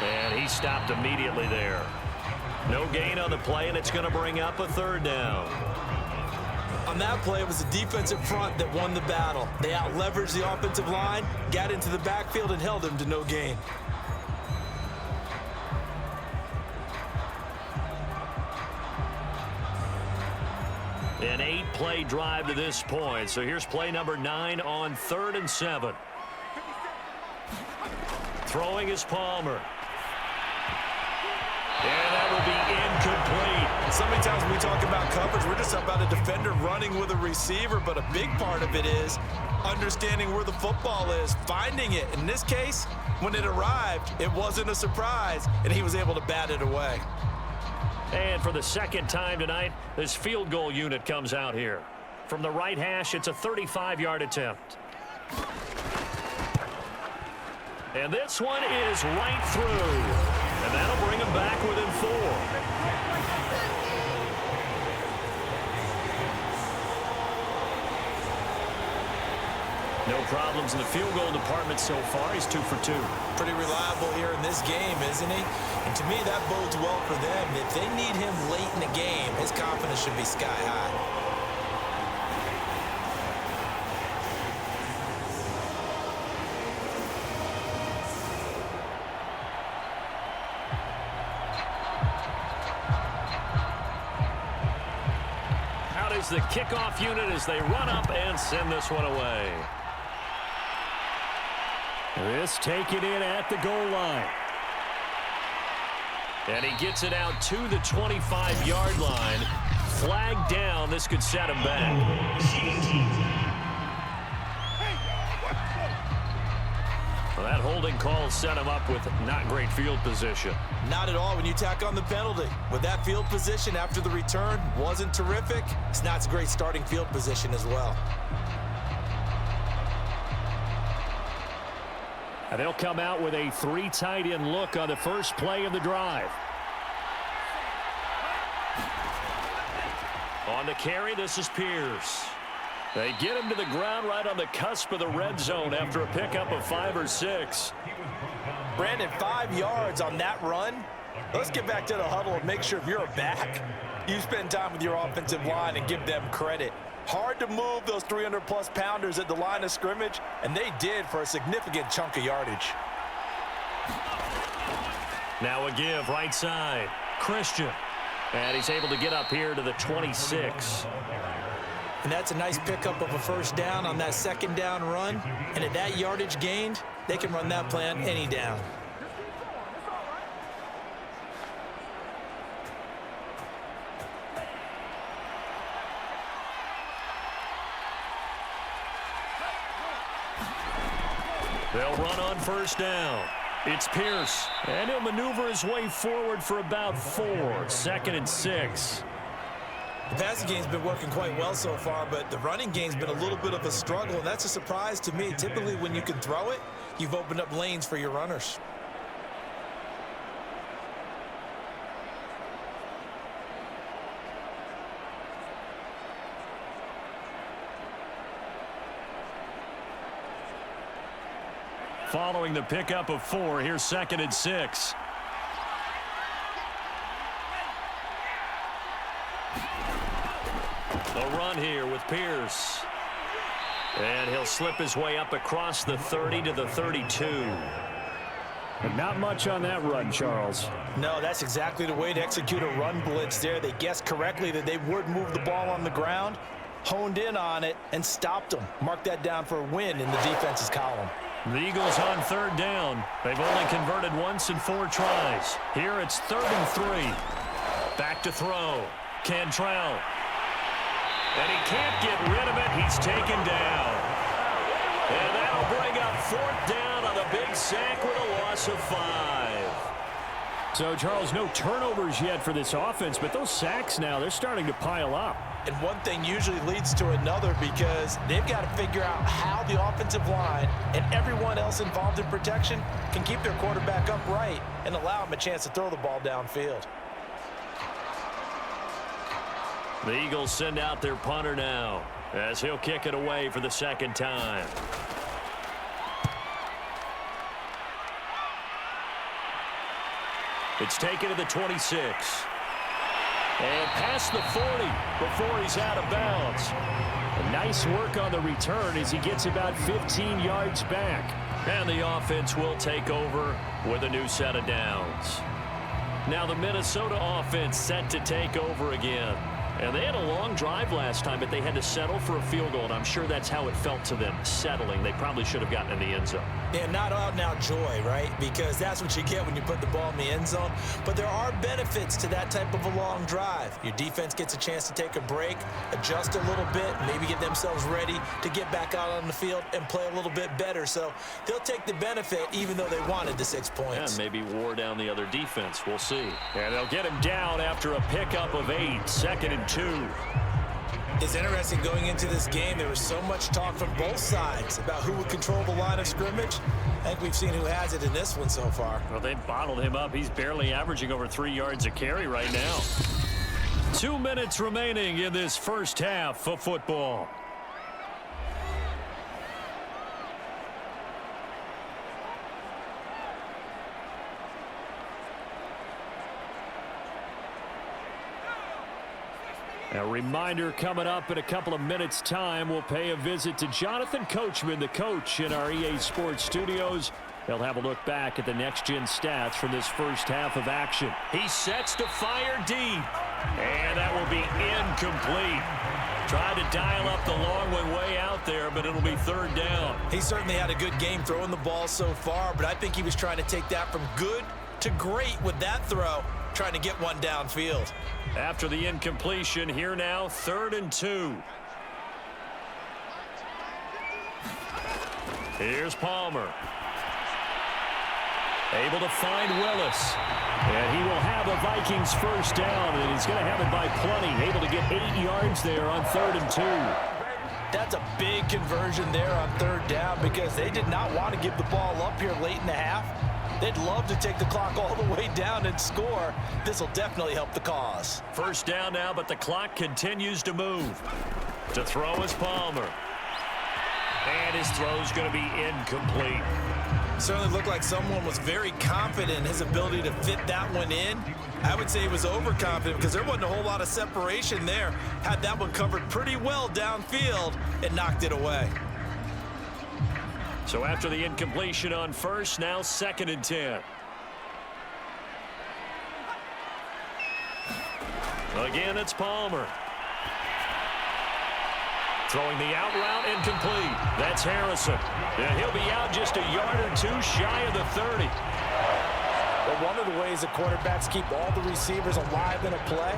And he stopped immediately there. No gain on the play, and it's going to bring up a 3rd down. On that play, it was the defensive front that won the battle. They out-leveraged the offensive line, got into the backfield, and held him to no gain. An 8-play drive to this point. So here's play number 9 on 3rd and 7. Throwing is Palmer. And that will be incomplete. So many times when we talk about coverage, we're just about a defender running with a receiver, but a big part of it is understanding where the football is, finding it. In this case, when it arrived, it wasn't a surprise, and he was able to bat it away. And for the 2nd time tonight, this field goal unit comes out here. From the right hash, it's a 35-yard attempt. And this one is right through. And that'll bring them back within 4. No problems in the field goal department so far. He's 2 for 2. Pretty reliable here in this game, isn't he? And to me, that bodes well for them. If they need him late in the game, his confidence should be sky high. Out is the kickoff unit as they run up and send this one away. This taken in at the goal line. And he gets it out to the 25-yard line. Flag down. This could set him back. Well, that holding call set him up with not great field position. Not at all when you tack on the penalty. With that field position after the return wasn't terrific, it's not a great starting field position as well. And they'll come out with a 3 tight end look on the first play of the drive. On the carry, this is Pierce. They get him to the ground right on the cusp of the red zone after a pickup of 5 or 6. Brandon, 5 yards on that run. Let's get back to the huddle and make sure if you're a back, you spend time with your offensive line and give them credit. Hard to move those 300-plus pounders at the line of scrimmage, and they did for a significant chunk of yardage. Now a give right side. Christian. And he's able to get up here to the 26. And that's a nice pickup of a first down on that 2nd down run. And at that yardage gained, they can run that play on any down. They'll run on first down. It's Pierce. And he'll maneuver his way forward for about 4. 2nd and 6. The passing game's been working quite well so far, but the running game's been a little bit of a struggle, and that's a surprise to me. Typically, when you can throw it, you've opened up lanes for your runners. Following the pickup of 4, here's 2nd and 6. A run here with Pierce. And he'll slip his way up across the 30 to the 32. And not much on that run, Charles. No, that's exactly the way to execute a run blitz there. They guessed correctly that they would move the ball on the ground, honed in on it, and stopped them. Mark that down for a win in the defense's column. The Eagles on third down. They've only converted once in 4 tries. Here it's 3rd and 3. Back to throw. Cantrell. And he can't get rid of it. He's taken down. And that'll bring up 4th down on the big sack with a loss of 5. So, Charles, no turnovers yet for this offense, but those sacks now, they're starting to pile up. And one thing usually leads to another because they've got to figure out how the offensive line and everyone else involved in protection can keep their quarterback upright and allow him a chance to throw the ball downfield. The Eagles send out their punter now as he'll kick it away for the 2nd time. It's taken to the 26. And past the 40 before he's out of bounds. A nice work on the return as he gets about 15 yards back. And the offense will take over with a new set of downs. Now the Minnesota offense set to take over again. And they had a long drive last time, but they had to settle for a field goal, and I'm sure that's how it felt to them, settling. They probably should have gotten in the end zone. Yeah, not out and out joy, right? Because that's what you get when you put the ball in the end zone. But there are benefits to that type of a long drive. Your defense gets a chance to take a break, adjust a little bit, maybe get themselves ready to get back out on the field and play a little bit better. So they'll take the benefit even though they wanted the 6 points. Yeah, maybe wore down the other defense. We'll see. And they'll get him down after a pickup of 8, 2nd and 2. It's interesting going into this game. There was so much talk from both sides about who would control the line of scrimmage. I think we've seen who has it in this one so far. Well, they've bottled him up. He's barely averaging over 3 yards a carry right now. 2 minutes remaining in this first half of football. A reminder coming up in a couple of minutes' time. We'll pay a visit to Jonathan Coachman, the coach in our EA Sports studios. He'll have a look back at the next-gen stats from this first half of action. He sets to fire deep. And that will be incomplete. Tried to dial up the long one way out there, but it'll be 3rd down. He certainly had a good game throwing the ball so far, but I think he was trying to take that from good to great with that throw, trying to get one downfield. After the incompletion, here now, 3rd and 2. Here's Palmer. Able to find Willis. And he will have a Vikings first down, and he's going to have it by plenty. Able to get 8 yards there on 3rd and 2. That's a big conversion there on 3rd down because they did not want to give the ball up here late in the half. They'd love to take the clock all the way down and score. This will definitely help the cause. First down now, but the clock continues to move. To throw is Palmer. And his throw's going to be incomplete. Certainly looked like someone was very confident in his ability to fit that one in. I would say he was overconfident because there wasn't a whole lot of separation there. Had that one covered pretty well downfield and knocked it away. So after the incompletion on first, now 2nd and 10. Again, it's Palmer. Throwing the out route, incomplete. That's Harrison. And he'll be out just a yard or 2 shy of the 30. But one of the ways the quarterbacks keep all the receivers alive in a play,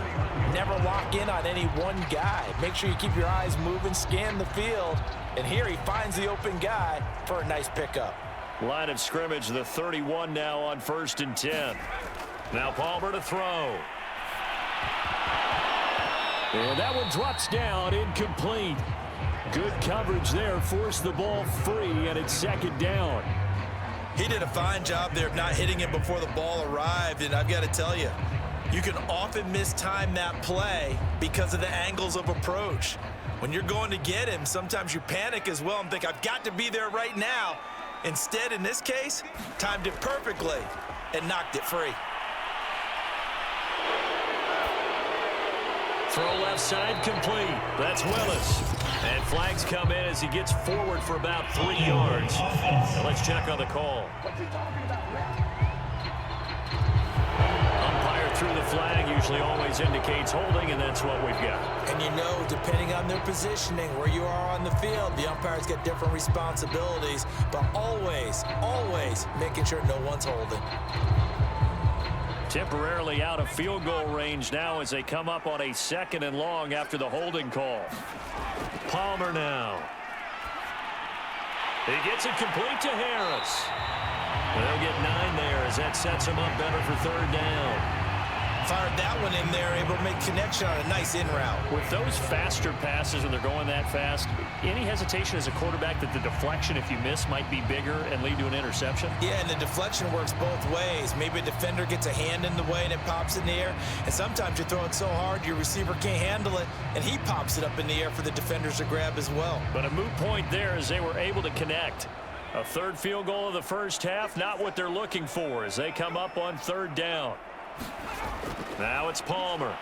never lock in on any one guy. Make sure you keep your eyes moving, scan the field. And here he finds the open guy for a nice pickup. Line of scrimmage, the 31 now on 1st and 10. Now Palmer to throw. And that one drops down, incomplete. Good coverage there, forced the ball free, and it's 2nd down. He did a fine job there of not hitting it before the ball arrived, and I've got to tell you, you can often mistime that play because of the angles of approach. When you're going to get him, sometimes you panic as well and think, I've got to be there right now. Instead, in this case, timed it perfectly and knocked it free. Throw left side complete. That's Willis. And flags come in as he gets forward for about 3 yards. Now let's check on the call. Umpire threw the flag, usually always indicates holding, and that's what we've got. And you know, depending on their positioning, where you are on the field, the umpires get different responsibilities, but always, always making sure no one's holding. Temporarily out of field goal range now as they come up on a 2nd and long after the holding call. Palmer now. He gets it complete to Harris. They'll get 9 there as that sets him up better for 3rd down. Fired that one in there, able to make connection on a nice in route. With those faster passes when they're going that fast, any hesitation as a quarterback that the deflection, if you miss, might be bigger and lead to an interception? Yeah, and the deflection works both ways. Maybe a defender gets a hand in the way and it pops in the air. And sometimes you're throwing so hard your receiver can't handle it, and he pops it up in the air for the defenders to grab as well. But a moot point there as they were able to connect. A 3rd field goal of the first half, not what they're looking for as they come up on 3rd down. Now it's Palmer.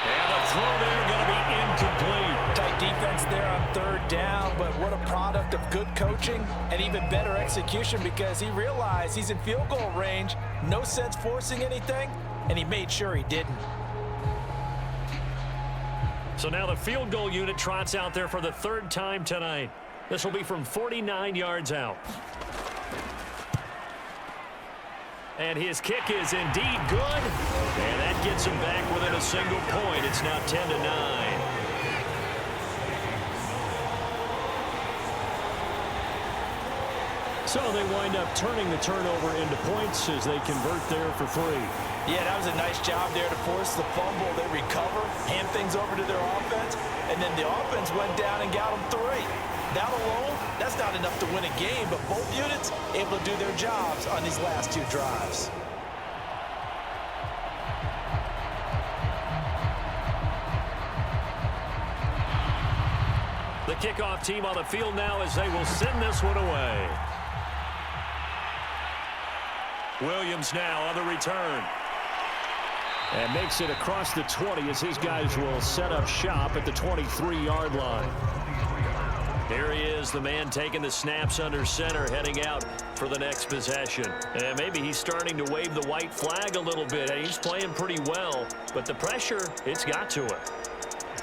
And the throw there going to be incomplete. Tight defense there on 3rd down, but what a product of good coaching and even better execution, because he realized he's in field goal range, no sense forcing anything, and he made sure he didn't. So now the field goal unit trots out there for the 3rd time tonight. This will be from 49 yards out. And his kick is indeed good. And that gets him back within a single point. It's now 10-9. So they wind up turning the turnover into points as they convert there for 3. Yeah, that was a nice job there to force the fumble. They recover, hand things over to their offense, and then the offense went down and got them 3. That alone, that's not enough to win a game, but both units able to do their jobs on these last 2 drives. The kickoff team on the field now as they will send this one away. Williams now on the return. And makes it across the 20 as his guys will set up shop at the 23-yard line. Here he is, the man taking the snaps under center, heading out for the next possession. And maybe he's starting to wave the white flag a little bit. He's playing pretty well, but the pressure, it's got to him.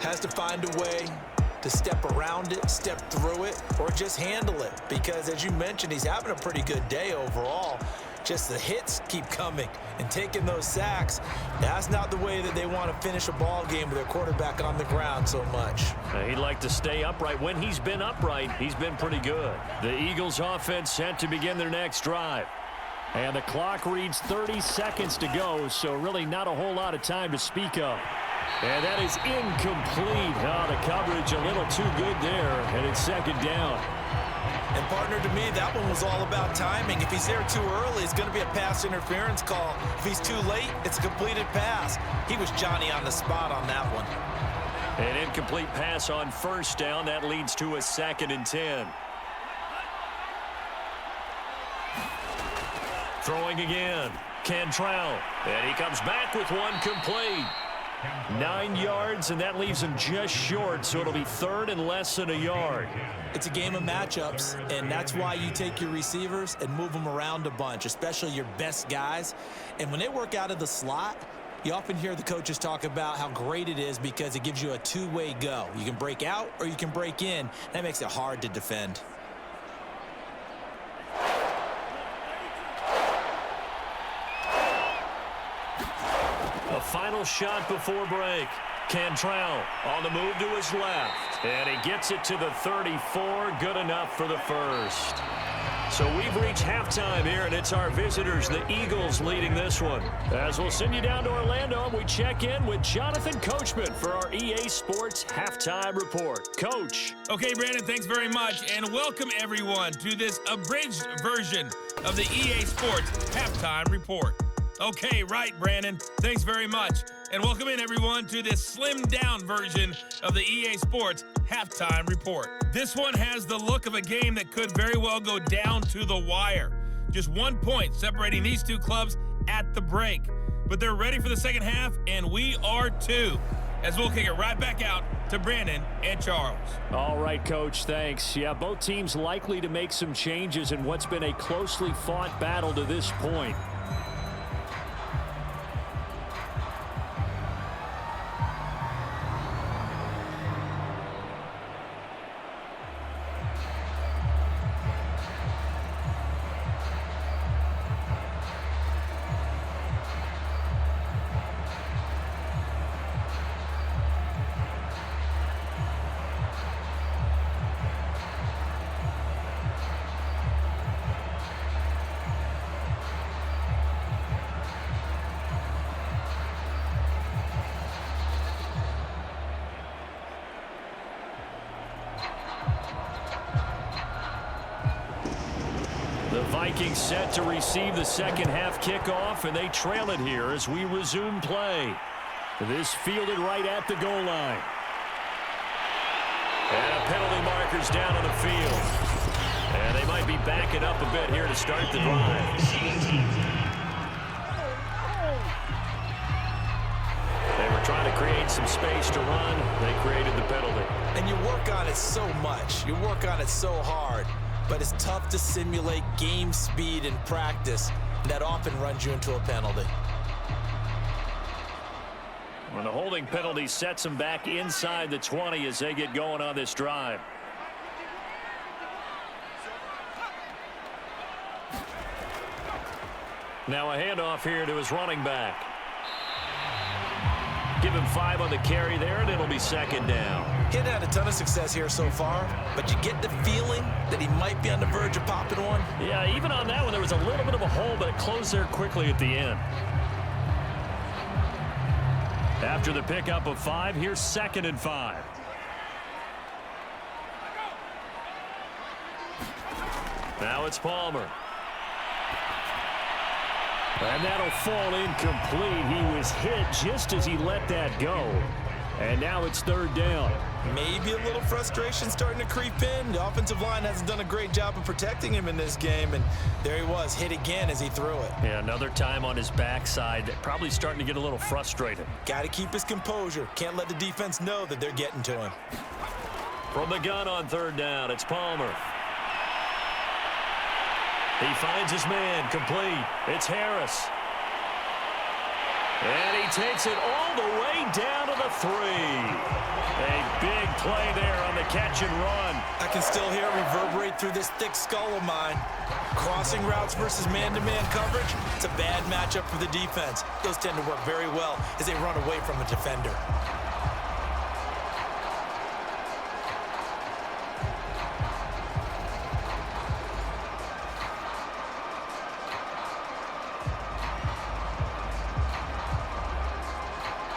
Has to find a way to step around it, step through it, or just handle it. Because as you mentioned, he's having a pretty good day overall. Just the hits keep coming and taking those sacks. That's not the way that they want to finish a ball game with their quarterback on the ground so much. He'd like to stay upright. When he's been upright, he's been pretty good. The Eagles offense set to begin their next drive. And the clock reads 30 seconds to go, so really not a whole lot of time to speak of. And that is incomplete. Oh, the coverage a little too good there, and it's 2nd down. And partner, to me, that one was all about timing. If he's there too early, it's going to be a pass interference call. If he's too late, it's a completed pass. He was Johnny on the spot on that one. An incomplete pass on 1st down. That leads to a 2nd and 10. Throwing again. Cantrell. And he comes back with one complete. 9 yards, and that leaves him just short, so it'll be 3rd and less than a yard. It's a game of matchups, and that's why you take your receivers and move them around a bunch, especially your best guys. And when they work out of the slot, you often hear the coaches talk about how great it is because it gives you a 2-way go. You can break out or you can break in. That makes it hard to defend. A final shot before break. Cantrell on the move to his left. And he gets it to the 34. Good enough for the 1st. So we've reached halftime here, and it's our visitors, the Eagles, leading this one. As we'll send you down to Orlando, we check in with Jonathan Coachman for our EA Sports Halftime Report. Coach. Okay, Brandon, thanks very much, and welcome everyone to this abridged version of the EA Sports Halftime Report. Okay, right, Brandon. Thanks very much. And welcome in, everyone, to this slimmed-down version of the EA Sports Halftime Report. This one has the look of a game that could very well go down to the wire. Just 1 point separating these two clubs at the break. but they're ready for the second half, and we are too. As we'll kick it right back out to Brandon and Charles. All right, Coach, thanks. Yeah, both teams likely to make some changes in what's been a closely fought battle to this point. The Vikings set to receive the second half kickoff, and they trail it here as we resume play. This fielded right at the goal line. And a penalty marker's down on the field. And they might be backing up a bit here to start the drive. They were trying to create some space to run. They created the penalty. And you work on it so much. You work on it so hard. But it's tough to simulate game speed in practice. That often runs you into a penalty. Well, the holding penalty sets them back inside the 20 as they get going on this drive. Now a handoff here to his running back. Give him 5 on the carry there, and it'll be second down. He hadn't had a ton of success here so far, but you get the feeling that he might be on the verge of popping one. Yeah, even on that one, there was a little bit of a hole, but it closed there quickly at the end. After the pickup of 5, here's 2nd and 5. Now it's Palmer. And that'll fall incomplete. He was hit just as he let that go. And now it's 3rd down. Maybe a little frustration starting to creep in. The offensive line hasn't done a great job of protecting him in this game. And there he was, hit again as he threw it. Yeah, another time on his backside. Probably starting to get a little frustrated. Got to keep his composure. Can't let the defense know that they're getting to him. From the gun on 3rd down, it's Palmer. He finds his man, complete. It's Harris. And he takes it all the way down to the 3. A big play there on the catch and run. I can still hear it reverberate through this thick skull of mine. Crossing routes versus man-to-man coverage, it's a bad matchup for the defense. Those tend to work very well as they run away from a defender.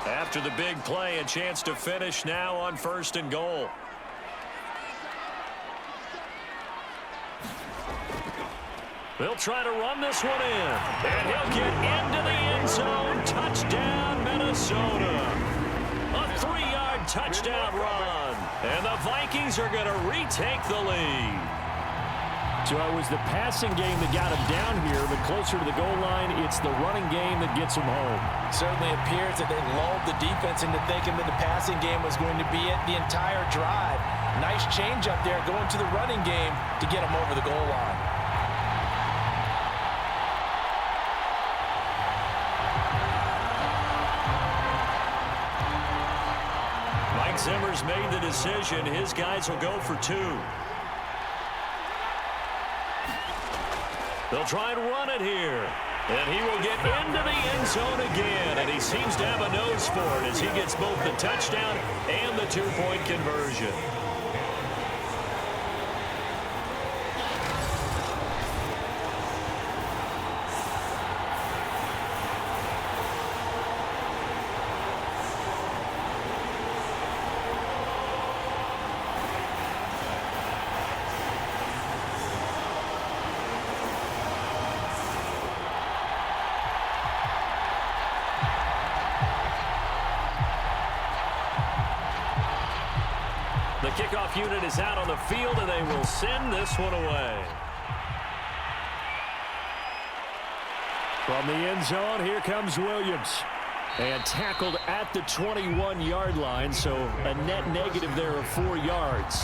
After the big play, a chance to finish now on 1st and goal. They'll try to run this one in. And he'll get into the end zone. Touchdown, Minnesota. A 3-yard touchdown run. And the Vikings are going to retake the lead. So it was the passing game that got him down here, but closer to the goal line, it's the running game that gets him home. Certainly appears that they lulled the defense into thinking that the passing game was going to be it the entire drive. Nice change up there going to the running game to get him over the goal line. Mike Zimmer's made the decision. His guys will go for 2. They'll try and run it here. And he will get into the end zone again. And he seems to have a nose for it as he gets both the touchdown and the 2-point conversion. The kickoff unit is out on the field, and they will send this one away. From the end zone, here comes Williams. And tackled at the 21-yard line, so a net negative there of 4 yards.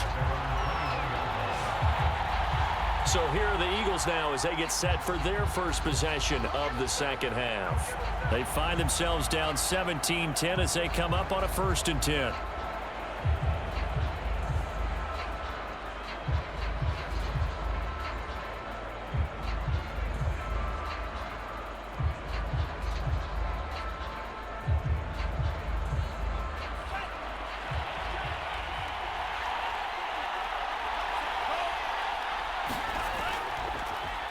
So here are the Eagles now as they get set for their first possession of the second half. They find themselves down 17-10 as they come up on a 1st and 10.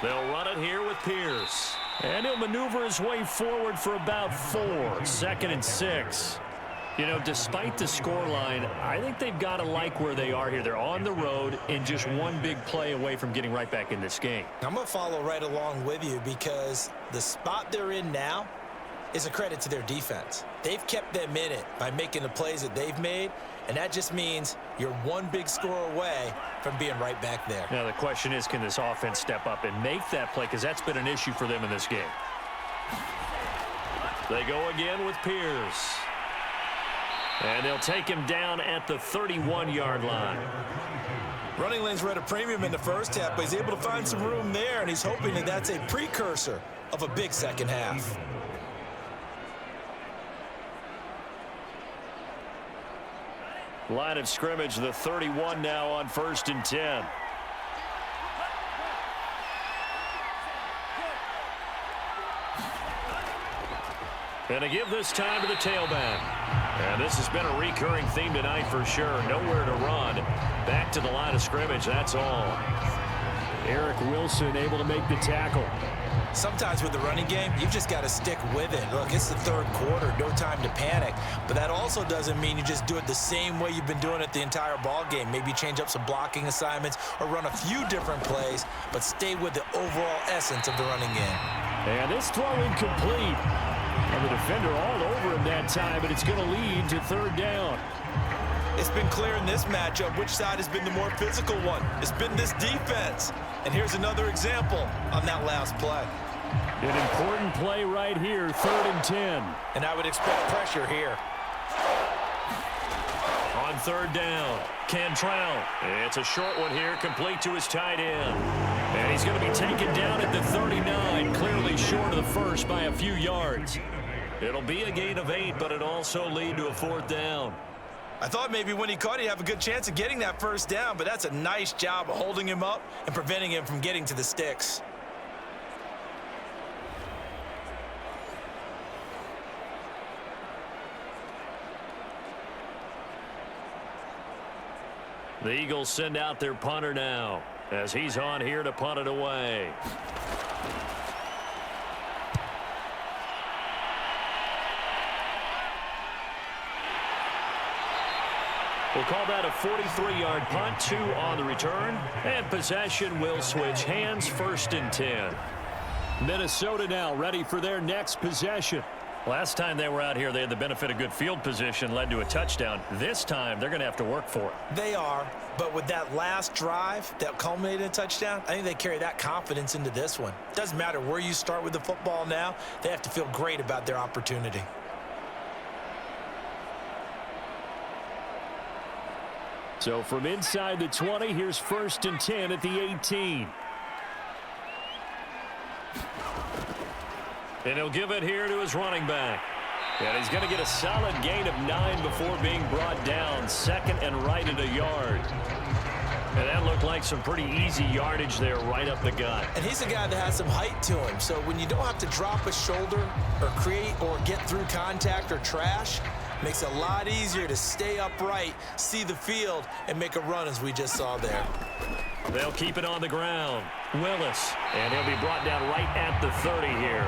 They'll run it here with Pierce. And he'll maneuver his way forward for about 4. 2nd and 6. You know, despite the scoreline, I think they've got to like where they are here. They're on the road and just one big play away from getting right back in this game. I'm going to follow right along with you because the spot they're in now is a credit to their defense. They've kept them in it by making the plays that they've made, and that just means you're one big score away from being right back there. Now the question is, can this offense step up and make that play? Because that's been an issue for them in this game. They go again with Pierce. And they'll take him down at the 31-yard line. Running lanes were at a premium in the first half, but he's able to find some room there, and he's hoping that that's a precursor of a big second half. Line of scrimmage, the 31 now on 1st and 10. And to give this time to the tailback. And this has been a recurring theme tonight for sure. Nowhere to run. Back to the line of scrimmage, that's all. Eric Wilson able to make the tackle. Sometimes with the running game, you've just got to stick with it. Look, it's the 3rd quarter, no time to panic. But that also doesn't mean you just do it the same way you've been doing it the entire ball game. Maybe change up some blocking assignments or run a few different plays, but stay with the overall essence of the running game. And this throw incomplete. And the defender all over him that time, and it's going to lead to 3rd down. It's been clear in this matchup which side has been the more physical one. It's been this defense. And here's another example on that last play. An important play right here, 3rd and 10. And I would expect pressure here. On 3rd down, Cantrell. It's a short one here, complete to his tight end. And he's going to be taken down at the 39, clearly short of the first by a few yards. It'll be a gain of 8, but it'll also lead to a 4th down. I thought maybe when he caught it, he'd have a good chance of getting that 1st down, but that's a nice job of holding him up and preventing him from getting to the sticks. The Eagles send out their punter now as he's on here to punt it away. We'll call that a 43-yard punt, 2 on the return, and possession will switch hands, 1st and 10. Minnesota now ready for their next possession. Last time they were out here, they had the benefit of good field position, led to a touchdown. This time, they're going to have to work for it. They are, but with that last drive that culminated in a touchdown, I think they carry that confidence into this one. Doesn't matter where you start with the football now, they have to feel great about their opportunity. So from inside the 20, here's 1st and 10 at the 18. And he'll give it here to his running back. And he's going to get a solid gain of 9 before being brought down. 2nd and right at a yard. And that looked like some pretty easy yardage there right up the gut. And he's a guy that has some height to him. So when you don't have to drop a shoulder or create or get through contact or trash, makes it a lot easier to stay upright, see the field, and make a run as we just saw there. They'll keep it on the ground. Willis. And he'll be brought down right at the 30 here.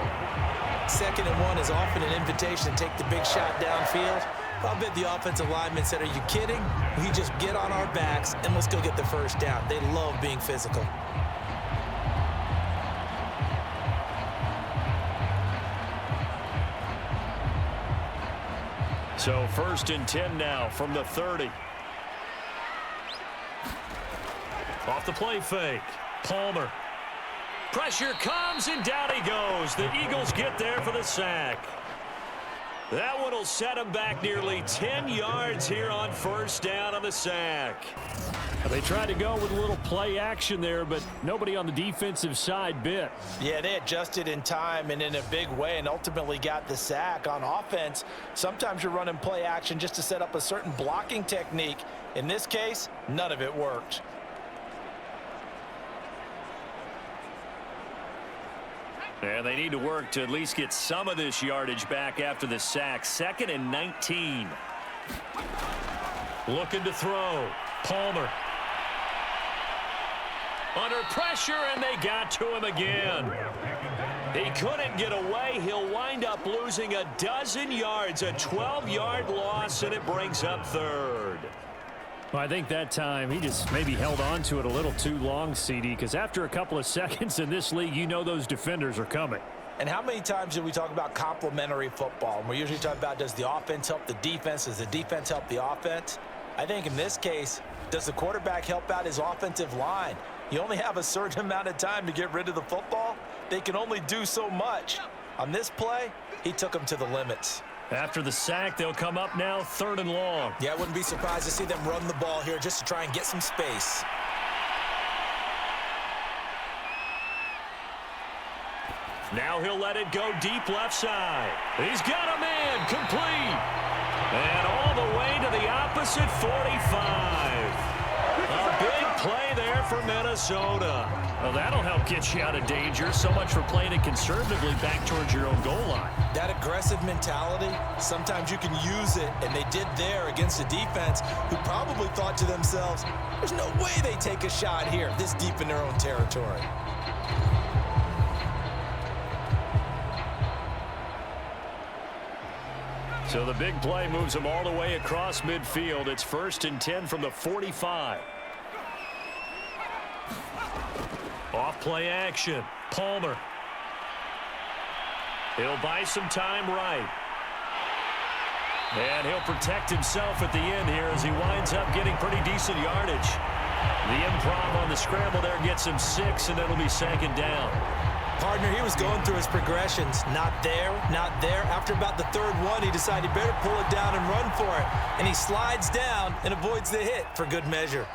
2nd and 1 is often an invitation to take the big shot downfield. I'll bet the offensive lineman said, are you kidding? We just get on our backs and let's go get the 1st down. They love being physical. So 1st and 10 now from the 30. Off the play fake. Palmer. Pressure comes, and down he goes. The Eagles get there for the sack. That one will set him back nearly 10 yards here on first down on the sack. They tried to go with a little play action there, but nobody on the defensive side bit. Yeah, they adjusted in time and in a big way and ultimately got the sack. On offense, sometimes you're running play action just to set up a certain blocking technique. In this case, none of it worked. And they need to work to at least get some of this yardage back after the sack. 2nd and 19. Looking to throw. Palmer. Under pressure, and they got to him again. He couldn't get away. He'll wind up losing a dozen yards, a 12-yard loss, and it brings up 3rd. Well, I think that time he just maybe held on to it a little too long, CD, because after a couple of seconds in this league, you know those defenders are coming. And how many times do we talk about complementary football? And we're usually talking about, does the offense help the defense? Does the defense help the offense? I think in this case, does the quarterback help out his offensive line? You only have a certain amount of time to get rid of the football. They can only do so much. On this play, he took them to the limits. After the sack, they'll come up now 3rd and long. Yeah, I wouldn't be surprised to see them run the ball here just to try and get some space. Now he'll let it go deep left side. He's got a man complete. And all the way to the opposite 45. A big play there for Minnesota. Well, that'll help get you out of danger. So much for playing it conservatively back towards your own goal line. That aggressive mentality, sometimes you can use it, and they did there against a defense who probably thought to themselves, there's no way they take a shot here this deep in their own territory. So the big play moves them all the way across midfield. It's 1st and 10 from the 45. Off play action. Palmer. He'll buy some time right. And he'll protect himself at the end here as he winds up getting pretty decent yardage. The improv on the scramble there gets him 6, and it'll be 2nd down. Partner, he was going through his progressions. Not there, not there. After about the 3rd one, he decided he better pull it down and run for it. And he slides down and avoids the hit for good measure.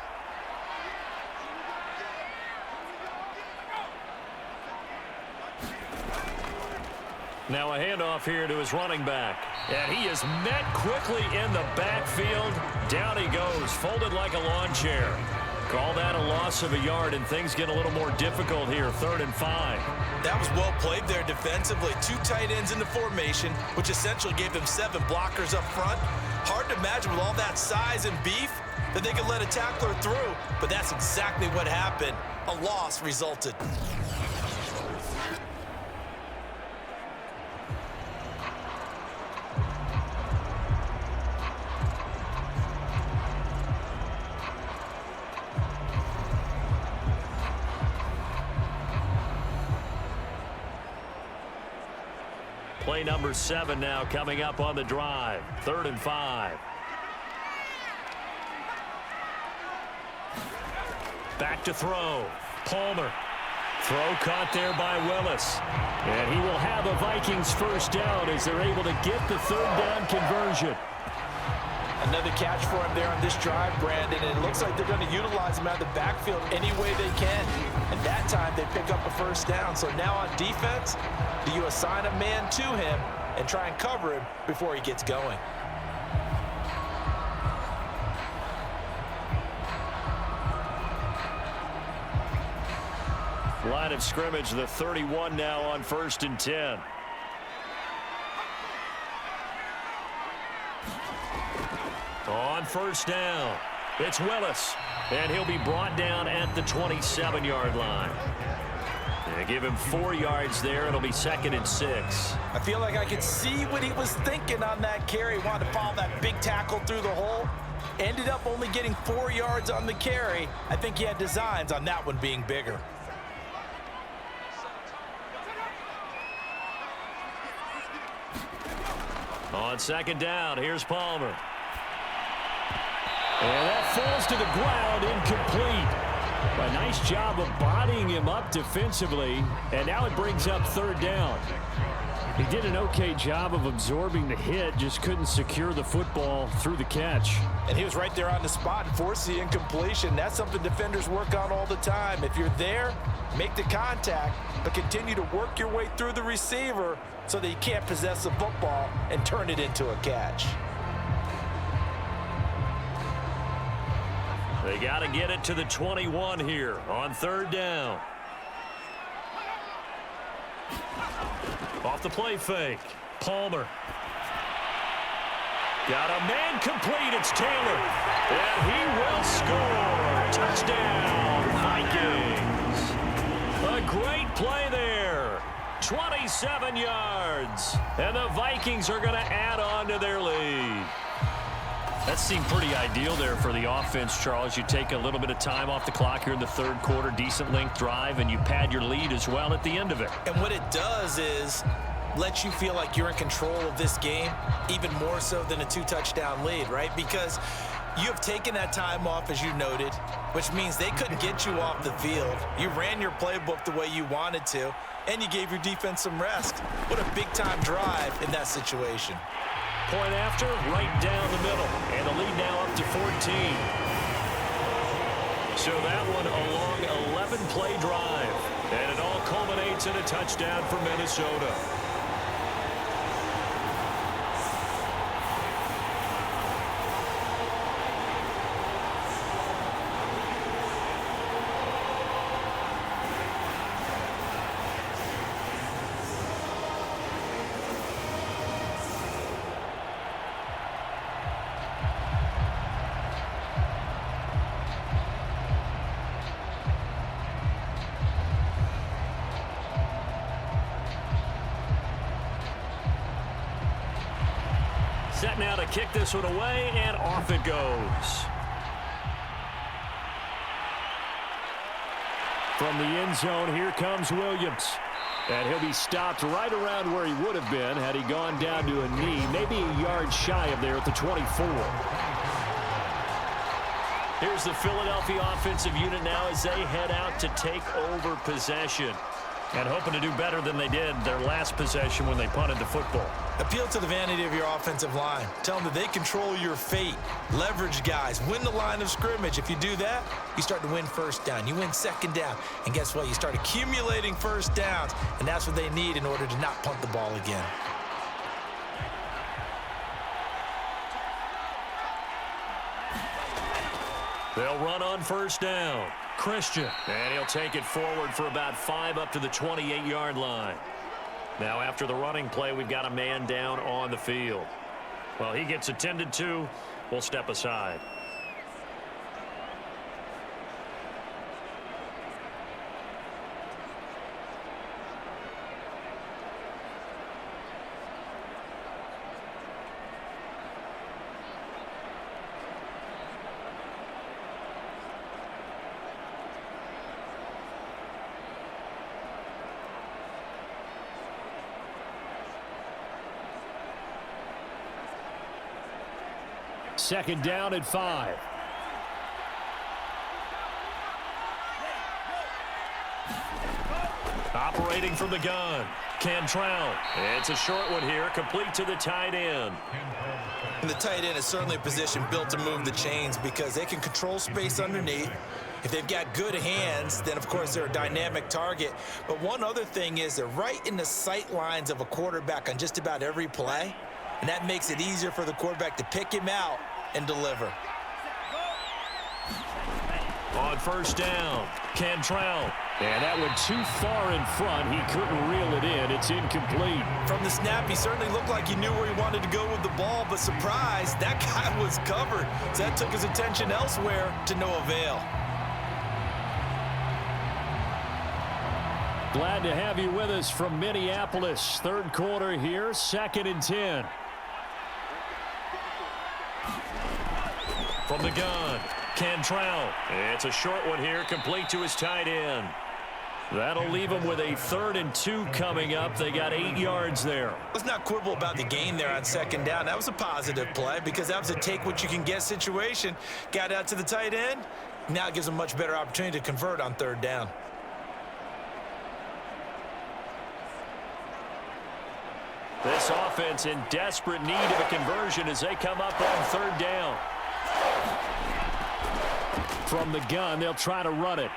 Now a handoff here to his running back. And he is met quickly in the backfield. Down he goes, folded like a lawn chair. Call that a loss of a yard, and things get a little more difficult here, 3rd and 5. That was well played there defensively. 2 tight ends in the formation, which essentially gave them 7 blockers up front. Hard to imagine with all that size and beef that they could let a tackler through, but that's exactly what happened. A loss resulted. Play number 7 now coming up on the drive. 3rd and 5. Back to throw. Palmer. Throw caught there by Willis. And he will have a Vikings first down as they're able to get the 3rd down conversion. Another catch for him there on this drive, Brandon. And it looks like they're going to utilize him out of the backfield any way they can. And that time they pick up a first down. So now on defense, do you assign a man to him and try and cover him before he gets going? Line of scrimmage, the 31 now on 1st and 10. On first down, it's Willis, and he'll be brought down at the 27-yard line. They give him 4 yards there. It'll be 2nd and 6. I feel like I could see what he was thinking on that carry. Wanted to follow that big tackle through the hole. Ended up only getting 4 yards on the carry. I think he had designs on that one being bigger. On 2nd down, here's Palmer. And that falls to the ground, incomplete. A nice job of bodying him up defensively, and now it brings up third down. He did an okay job of absorbing the hit, just couldn't secure the football through the catch. And he was right there on the spot and forced the incompletion. That's something defenders work on all the time. If you're there, make the contact, but continue to work your way through the receiver so that you can't possess the football and turn it into a catch. They got to get it to the 21 here on third down. Off the play fake. Palmer. Got a man complete. It's Taylor. And he will score. Touchdown, Vikings. A great play there. 27 yards. And the Vikings are going to add on to their lead. That seemed pretty ideal there for the offense, Charles. You take a little bit of time off the clock here in the third quarter, decent length drive, and you pad your lead as well at the end of it. And what it does is let you feel like you're in control of this game, even more so than a 2-touchdown lead, right? Because you have taken that time off, as you noted, which means they couldn't get you off the field. You ran your playbook the way you wanted to, and you gave your defense some rest. What a big-time drive in that situation. Point after, right down the middle. And the lead now up to 14. So that one a long 11-play drive. And it all culminates in a touchdown for Minnesota. Set now to kick this one away, and off it goes. From the end zone, here comes Williams. And he'll be stopped right around where he would have been had he gone down to a knee, maybe a yard shy of there at the 24. Here's the Philadelphia offensive unit now as they head out to take over possession. And hoping to do better than they did their last possession when they punted the football. Appeal to the vanity of your offensive line. Tell them that they control your fate. Leverage guys. Win the line of scrimmage. If you do that, you start to win first down. You win second down. And guess what? You start accumulating first downs. And that's what they need in order to not punt the ball again. They'll run on first down. Christian. And he'll take it forward for about 5 up to the 28-yard line. Now after the running play, we've got a man down on the field. Well, he gets attended to. We'll step aside. Second down at 5. Operating from the gun. Cantrell. It's a short one here, complete to the tight end. And the tight end is certainly a position built to move the chains because they can control space underneath. If they've got good hands, then of course they're a dynamic target. But one other thing is they're right in the sight lines of a quarterback on just about every play. And that makes it easier for the quarterback to pick him out and deliver. On first down, Cantrell. And that went too far in front. He couldn't reel it in. It's incomplete. From the snap, he certainly looked like he knew where he wanted to go with the ball, but surprise, that guy was covered. So that took his attention elsewhere to no avail. Glad to have you with us from Minneapolis. Third quarter here, 2nd and 10. From the gun, Cantrell. It's a short one here, complete to his tight end. That'll leave him with a 3rd and 2 coming up. They got 8 yards there. Let's not quibble about the gain there on second down. That was a positive play because that was a take-what-you-can-get situation. Got out to the tight end, Now it gives them much better opportunity to convert on third down. This offense in desperate need of a conversion as they come up on third down. From the gun, they'll try to run it.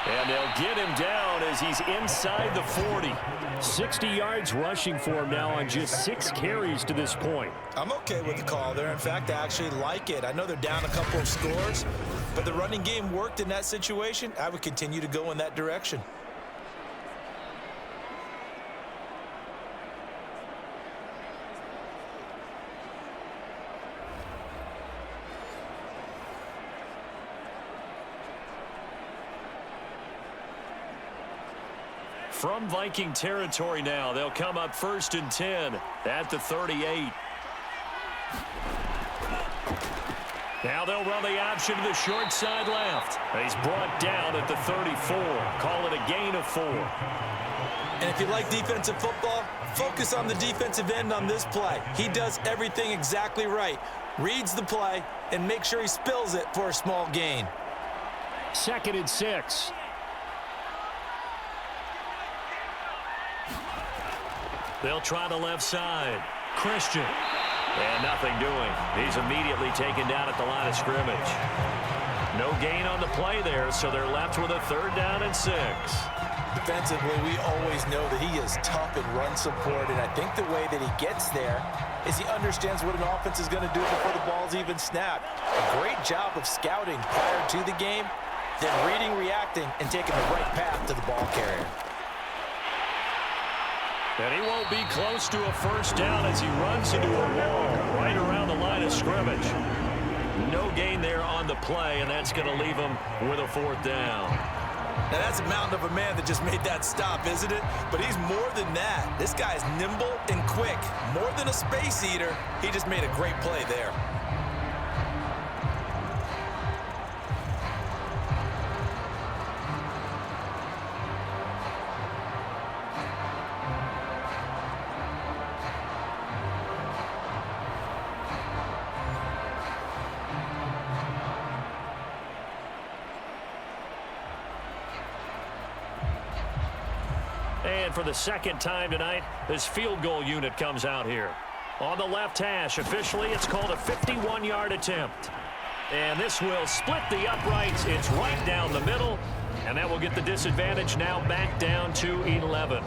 And they'll get him down as he's inside the 40. 60 yards rushing for him now on just 6 carries to this point. I'm okay with the call there. In fact, I actually like it. I know they're down a couple of scores, but the running game worked in that situation. I would continue to go in that direction. From Viking territory now, they'll come up 1st and 10 at the 38. Now they'll run the option to the short side left. He's brought down at the 34. Call it a gain of 4. And if you like defensive football, focus on the defensive end on this play. He does everything exactly right. Reads the play and makes sure he spills it for a small gain. 2nd and 6. They'll try the left side. Christian. And nothing doing. He's immediately taken down at the line of scrimmage. No gain on the play there, so they're left with a 3rd down and 6. Defensively, we always know that he is tough in run support, and I think the way that he gets there is he understands what an offense is going to do before the ball's even snapped. A great job of scouting prior to the game, then reading, reacting, and taking the right path to the ball carrier. And he won't be close to a 1st down as he runs into a wall right around the line of scrimmage. No gain there on the play, and that's going to leave him with a 4th down. Now, that's a mountain of a man that just made that stop, isn't it? But he's more than that. This guy's nimble and quick. More than a space eater, he just made a great play there. And for the 2nd time tonight, this field goal unit comes out here. On the left hash, officially, it's called a 51-yard attempt. And this will split the uprights. It's right down the middle, and that will get the disadvantage now back down to 11.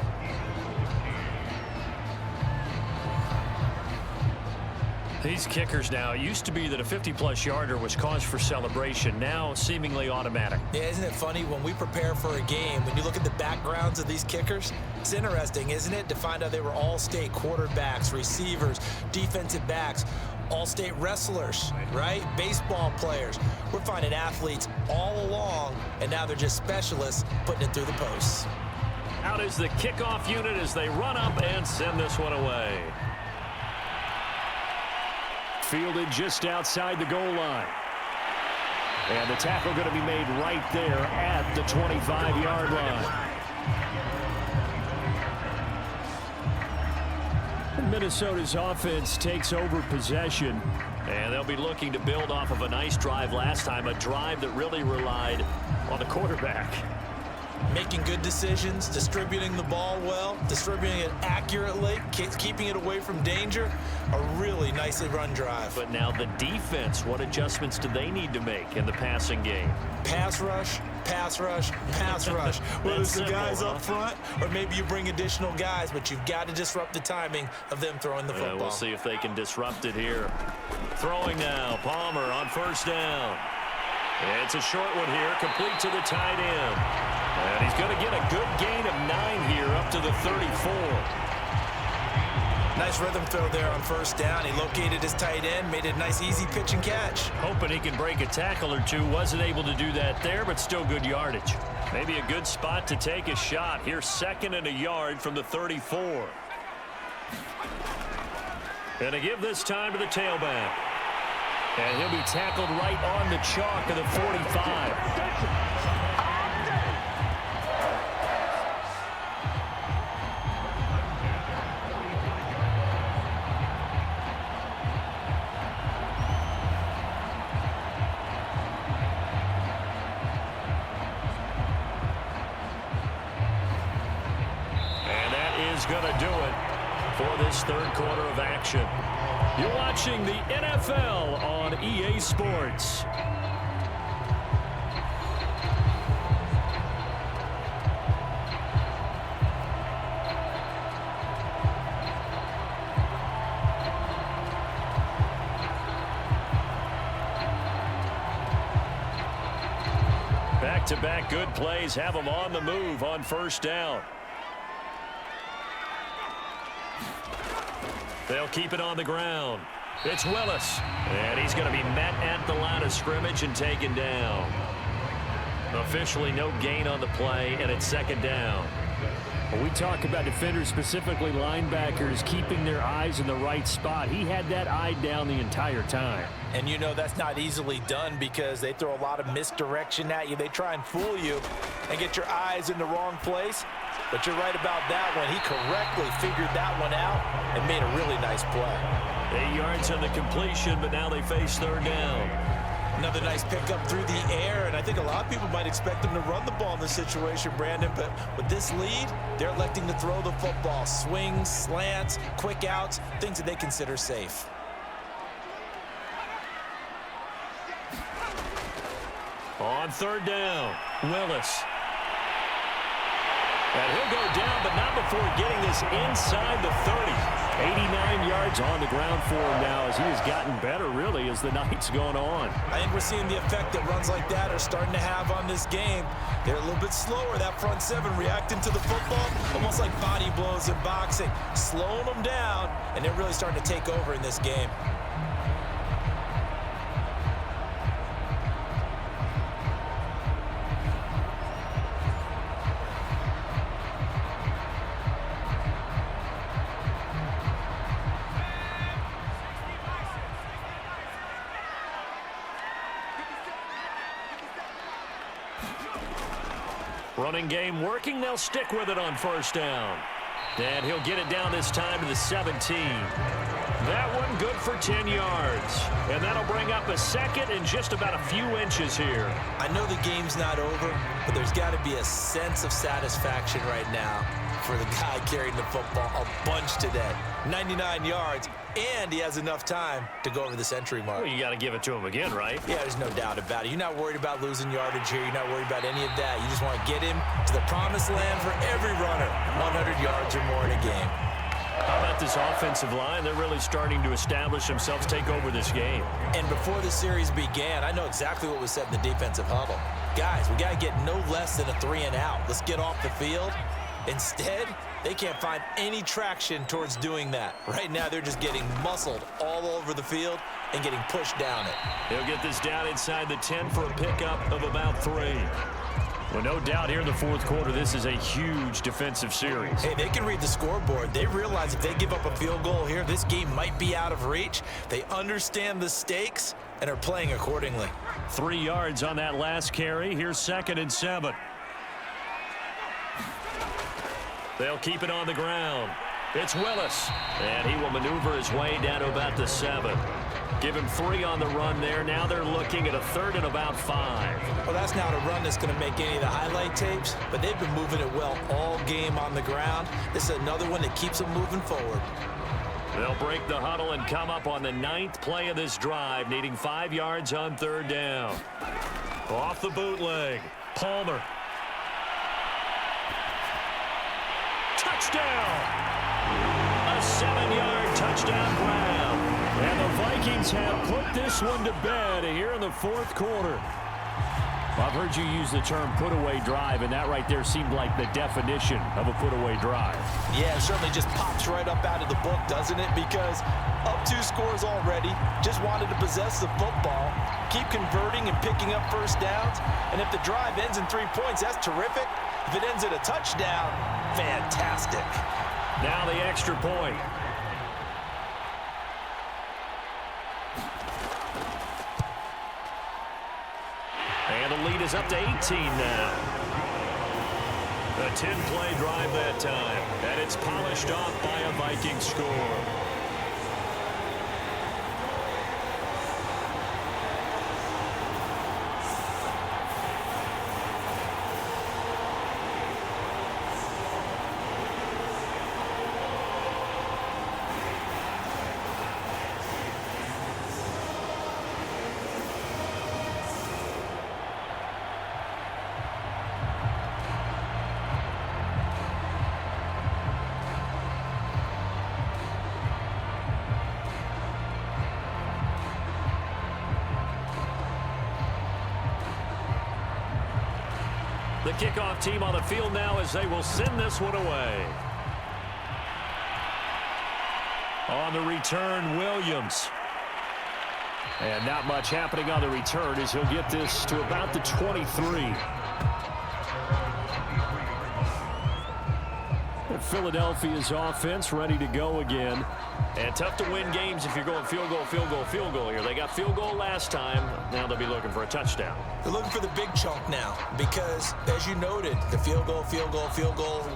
These kickers now, it used to be that a 50-plus yarder was cause for celebration, now seemingly automatic. Yeah, isn't it funny when we prepare for a game, when you look at the backgrounds of these kickers, it's interesting, isn't it, to find out they were all-state quarterbacks, receivers, defensive backs, all-state wrestlers, right? Baseball players. We're finding athletes all along, and now they're just specialists putting it through the posts. Out is the kickoff unit as they run up and send this one away. Fielded just outside the goal line. And the tackle going to be made right there at the 25-yard line. Minnesota's offense takes over possession. And they'll be looking to build off of a nice drive last time, a drive that really relied on the quarterback. Making good decisions, distributing the ball well, distributing it accurately, keeping it away from danger. A really nicely run drive. But now the defense, what adjustments do they need to make in the passing game? Pass rush, pass rush, pass rush. Whether it's the guys up front or maybe you bring additional guys, but you've got to disrupt the timing of them throwing the football. We'll see if they can disrupt it here. Throwing now, Palmer on 1st down. It's a short one here, complete to the tight end. And he's going to get a good gain of 9 here up to the 34. Nice rhythm throw there on 1st down. He located his tight end, made it a nice easy pitch and catch. Hoping he can break a tackle or two. Wasn't able to do that there, but still good yardage. Maybe a good spot to take a shot. Here's 2nd and a yard from the 34. And to give this time to the tailback. And he'll be tackled right on the chalk of the 45. going to do it for this third quarter of action. You're watching the NFL on EA Sports. Back-to-back good plays have them on the move on first down. They'll keep it on the ground. It's Willis. And he's going to be met at the line of scrimmage and taken down. Officially no gain on the play, and it's second down. When we talk about defenders, specifically linebackers, keeping their eyes in the right spot, he had that eye down the entire time. And you know that's not easily done because they throw a lot of misdirection at you. They try and fool you and get your eyes in the wrong place. But you're right about that one. He correctly figured that one out and made a really nice play. 8 yards on the completion, but now they face third down. Another nice pickup through the air, and I think a lot of people might expect them to run the ball in this situation, Brandon, but with this lead, they're electing to throw the football. Swings, slants, quick outs, things that they consider safe. On third down, Willis. And he'll go down, but not before getting this inside the 30. 89 yards on the ground for him now as he has gotten better, really, as the night's gone on. I think we're seeing the effect that runs like that are starting to have on this game. They're a little bit slower, that front seven, reacting to the football, almost like body blows in boxing, slowing them down, and they're really starting to take over in this game. Running game working. They'll stick with it on first down. And he'll get it down this time to the 17. That one good for 10 yards. And that'll bring up a second and just about a few inches here. I know the game's not over, but there's got to be a sense of satisfaction right now for the guy carrying the football a bunch today. 99 yards, and he has enough time to go over the century mark. Well, you got to give it to him again, right? Yeah, there's no doubt about it. You're not worried about losing yardage here. You're not worried about any of that. You just want to get him to the promised land for every runner, 100 yards or more in a game. How about this offensive line? They're really starting to establish themselves, take over this game. And before the series began, I know exactly what was said in the defensive huddle. Guys, we got to get no less than a 3 and out. Let's get off the field. Instead, they can't find any traction towards doing that. Right now, they're just getting muscled all over the field and getting pushed down it. He'll get this down inside the 10 for a pickup of about 3. Well, no doubt here in the fourth quarter, this is a huge defensive series. Hey, they can read the scoreboard. They realize if they give up a field goal here, this game might be out of reach. They understand the stakes and are playing accordingly. 3 yards on that last carry. Here's 2nd and 7. They'll keep it on the ground. It's Willis, and he will maneuver his way down to about the 7. Give him 3 on the run there. Now they're looking at a 3rd and about 5. Well, that's not a run that's going to make any of the highlight tapes, but they've been moving it well all game on the ground. This is another one that keeps them moving forward. They'll break the huddle and come up on the 9th play of this drive, needing 5 yards on 3rd down. Off the bootleg, Palmer. Touchdown! A 7-yard touchdown grab. And the Vikings have put this one to bed here in the fourth quarter. I've heard you use the term put-away drive, and that right there seemed like the definition of a put-away drive. Yeah, it certainly just pops right up out of the book, doesn't it? Because up 2 scores already, just wanted to possess the football, keep converting and picking up first downs, and if the drive ends in 3 points, that's terrific. If it ends in a touchdown, fantastic. Now the extra point. And the lead is up to 18 now. A 10-play drive that time, and it's polished off by a Viking score. kickoff team on the field now as they will send this one away. On the return, Williams. And not much happening on the return as he'll get this to about the 23. Philadelphia's offense ready to go again. And tough to win games if you're going field goal, field goal, field goal here. They got field goal last time. Now they'll be looking for a touchdown. They're looking for the big chunk now because, as you noted, the field goal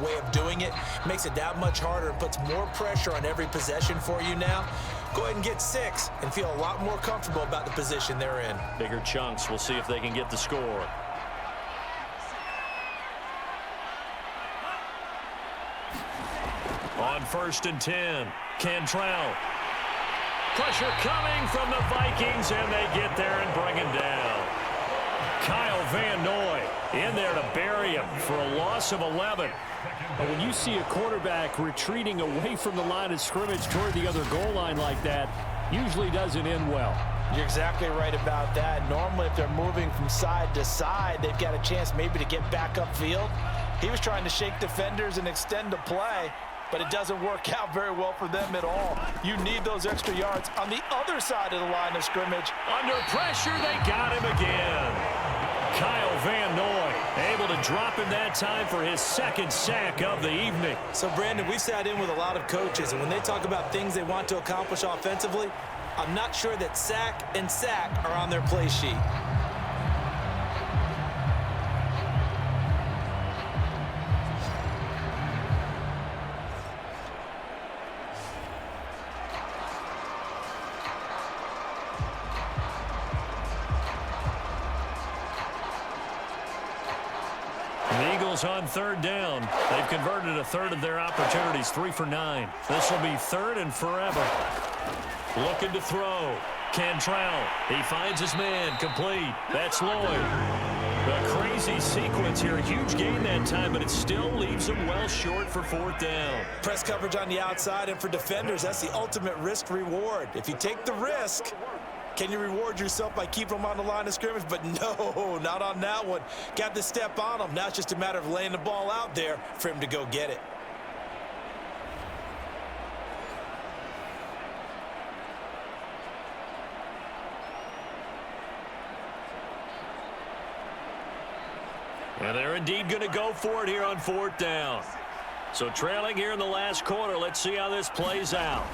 way of doing it makes it that much harder and puts more pressure on every possession for you now. Go ahead and get 6 and feel a lot more comfortable about the position they're in. Bigger chunks. We'll see if they can get the score. On 1st and 10, Cantrell. Pressure coming from the Vikings, and they get there and bring him down. Kyle Van Noy in there to bury him for a loss of 11. But when you see a quarterback retreating away from the line of scrimmage toward the other goal line like that, usually doesn't end well. You're exactly right about that. Normally, if they're moving from side to side, they've got a chance maybe to get back upfield. He was trying to shake defenders and extend the play, but it doesn't work out very well for them at all. You need those extra yards on the other side of the line of scrimmage. Under pressure, they got him again. Kyle Van Noy able to drop him that time for his 2nd sack of the evening. So, Brandon, we've sat in with a lot of coaches, and when they talk about things they want to accomplish offensively, I'm not sure that sack and sack are on their play sheet. On 3rd down. They've converted a third of their opportunities, 3 for 9. This will be 3rd and forever. Looking to throw. Cantrell. He finds his man. Complete. That's Lloyd. A crazy sequence here. A huge gain that time, but it still leaves him well short for 4th down. Press coverage on the outside, and for defenders, that's the ultimate risk reward. If you take the risk, can you reward yourself by keeping them on the line of scrimmage? But no, not on that one. Got to step on them. Now it's just a matter of laying the ball out there for him to go get it. And they're indeed going to go for it here on 4th down. So trailing here in the last quarter. Let's see how this plays out.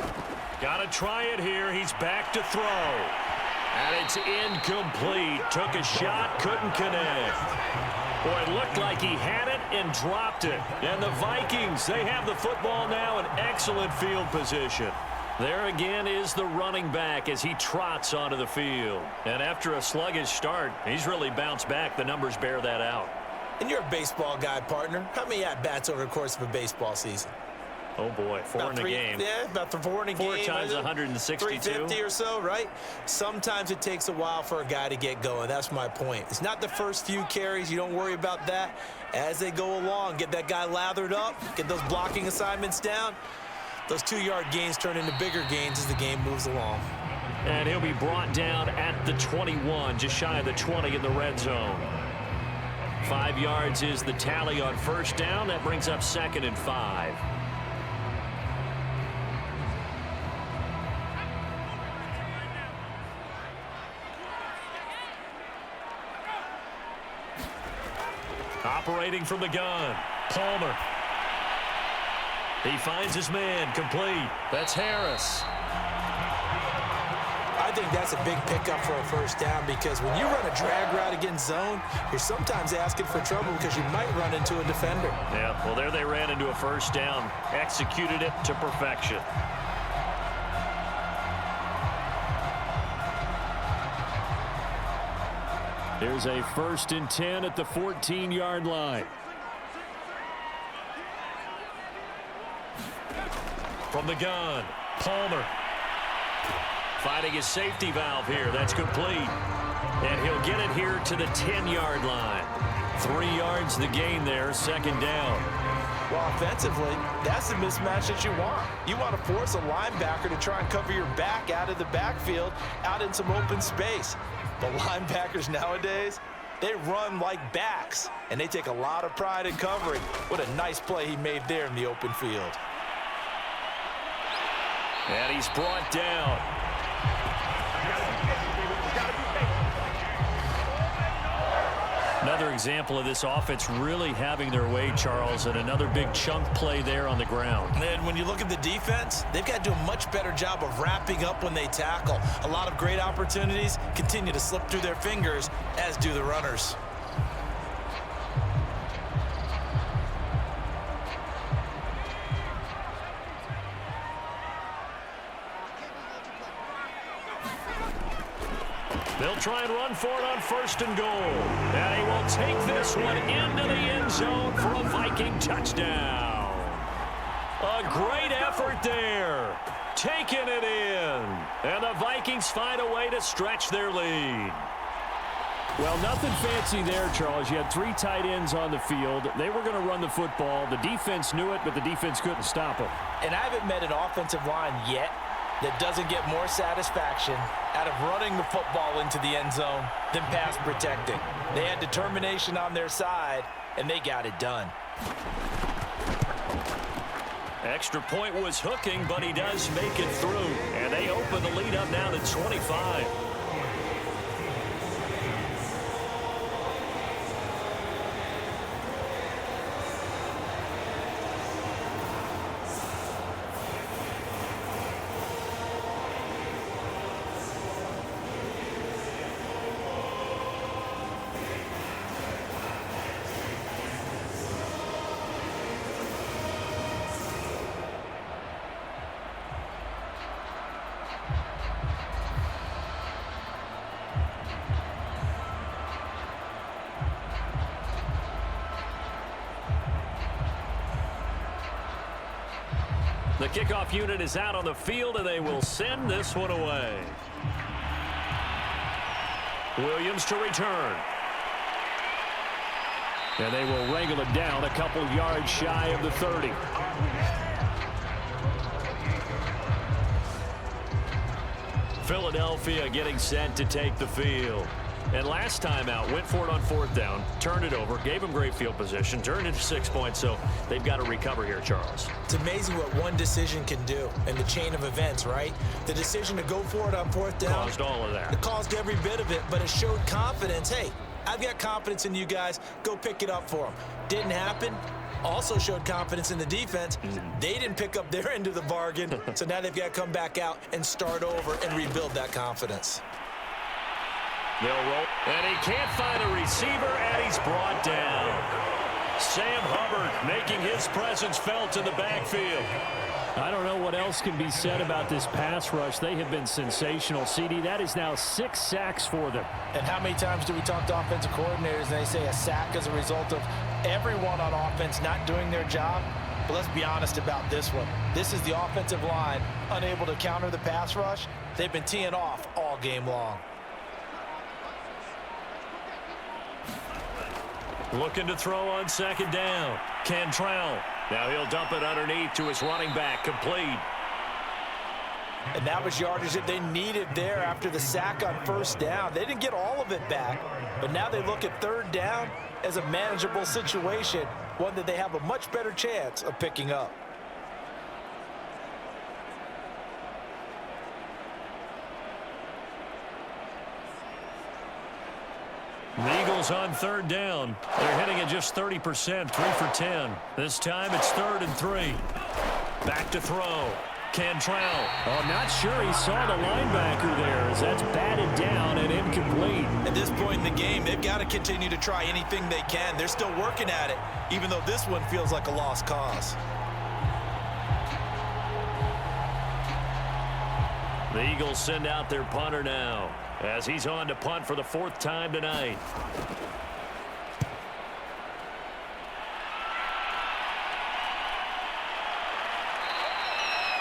Got to try it here. He's back to throw. And it's incomplete. Took a shot, couldn't connect. Boy, it looked like he had it and dropped it. And the Vikings, they have the football now in excellent field position. There again is the running back as he trots onto the field. And after a sluggish start, he's really bounced back. The numbers bear that out. And you're a baseball guy, partner. How many at-bats over the course of a baseball season? Oh, boy, 4 in a game. Yeah, about 4 in a game. 4 times 162. 350 or so, right? Sometimes it takes a while for a guy to get going. That's my point. It's not the first few carries. You don't worry about that. As they go along, get that guy lathered up, get those blocking assignments down. Those 2-yard gains turn into bigger gains as the game moves along. And he'll be brought down at the 21, just shy of the 20 in the red zone. 5 yards is the tally on 1st down. That brings up 2nd and 5. Operating from the gun, Palmer. He finds his man, complete. That's Harris. I think that's a big pickup for a 1st down because when you run a drag route against zone, you're sometimes asking for trouble because you might run into a defender. Yeah, well, there they ran into a 1st down. Executed it to perfection. Here's a 1st and 10 at the 14-yard line. From the gun, Palmer. Finding his safety valve here. That's complete. And he'll get it here to the 10-yard line. 3 yards the gain there, 2nd down. Well, offensively, that's the mismatch that you want. You want to force a linebacker to try and cover your back out of the backfield, out in some open space. But linebackers nowadays, they run like backs, and they take a lot of pride in covering. What a nice play he made there in the open field. And he's brought down. Another example of this offense really having their way, Charles, and another big chunk play there on the ground. And when you look at the defense, they've got to do a much better job of wrapping up when they tackle. A lot of great opportunities continue to slip through their fingers, as do the runners. They'll try and run for it on 1st and goal. And he will take this one into the end zone for a Viking touchdown. A great effort there. Taking it in. And the Vikings find a way to stretch their lead. Well, nothing fancy there, Charles. You had 3 tight ends on the field. They were going to run the football. The defense knew it, but the defense couldn't stop them. And I haven't met an offensive line yet that doesn't get more satisfaction out of running the football into the end zone than pass protecting. They had determination on their side, and they got it done. Extra point was hooking, but he does make it through. And they open the lead up now to 25. The kickoff unit is out on the field, and they will send this one away. Williams to return. And they will wrangle it down a couple yards shy of the 30. Philadelphia getting set to take the field. And last time out, went for it on 4th down, turned it over, gave them great field position, turned into 6 points, so they've got to recover here, Charles. It's amazing what one decision can do in the chain of events, right? The decision to go for it on 4th down. Caused all of that. It caused every bit of it, but it showed confidence. Hey, I've got confidence in you guys. Go pick it up for them. Didn't happen. Also showed confidence in the defense. They didn't pick up their end of the bargain, so now they've got to come back out and start over and rebuild that confidence. They'll roll, and he can't find a receiver, and he's brought down. Sam Hubbard making his presence felt in the backfield. I don't know what else can be said about this pass rush. They have been sensational. CD, that is now 6 sacks for them. And how many times do we talk to offensive coordinators and they say a sack is a result of everyone on offense not doing their job? But let's be honest about this one. This is the offensive line unable to counter the pass rush. They've been teeing off all game long. Looking to throw on 2nd down. Cantrell. Now he'll dump it underneath to his running back. Complete. And that was yardage that they needed there after the sack on 1st down. They didn't get all of it back, but now they look at 3rd down as a manageable situation, one that they have a much better chance of picking up. The Eagles on 3rd down. They're hitting at just 30%, 3 for 10. This time it's 3rd and 3. Back to throw. Cantrell. Oh, I'm not sure he saw the linebacker there as that's batted down and incomplete. At this point in the game, they've got to continue to try anything they can. They're still working at it, even though this one feels like a lost cause. The Eagles send out their punter now as he's on to punt for the 4th time tonight.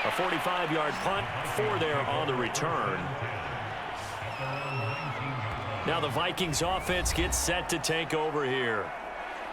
A 45-yard punt, 4 there on the return. Now the Vikings offense gets set to take over here.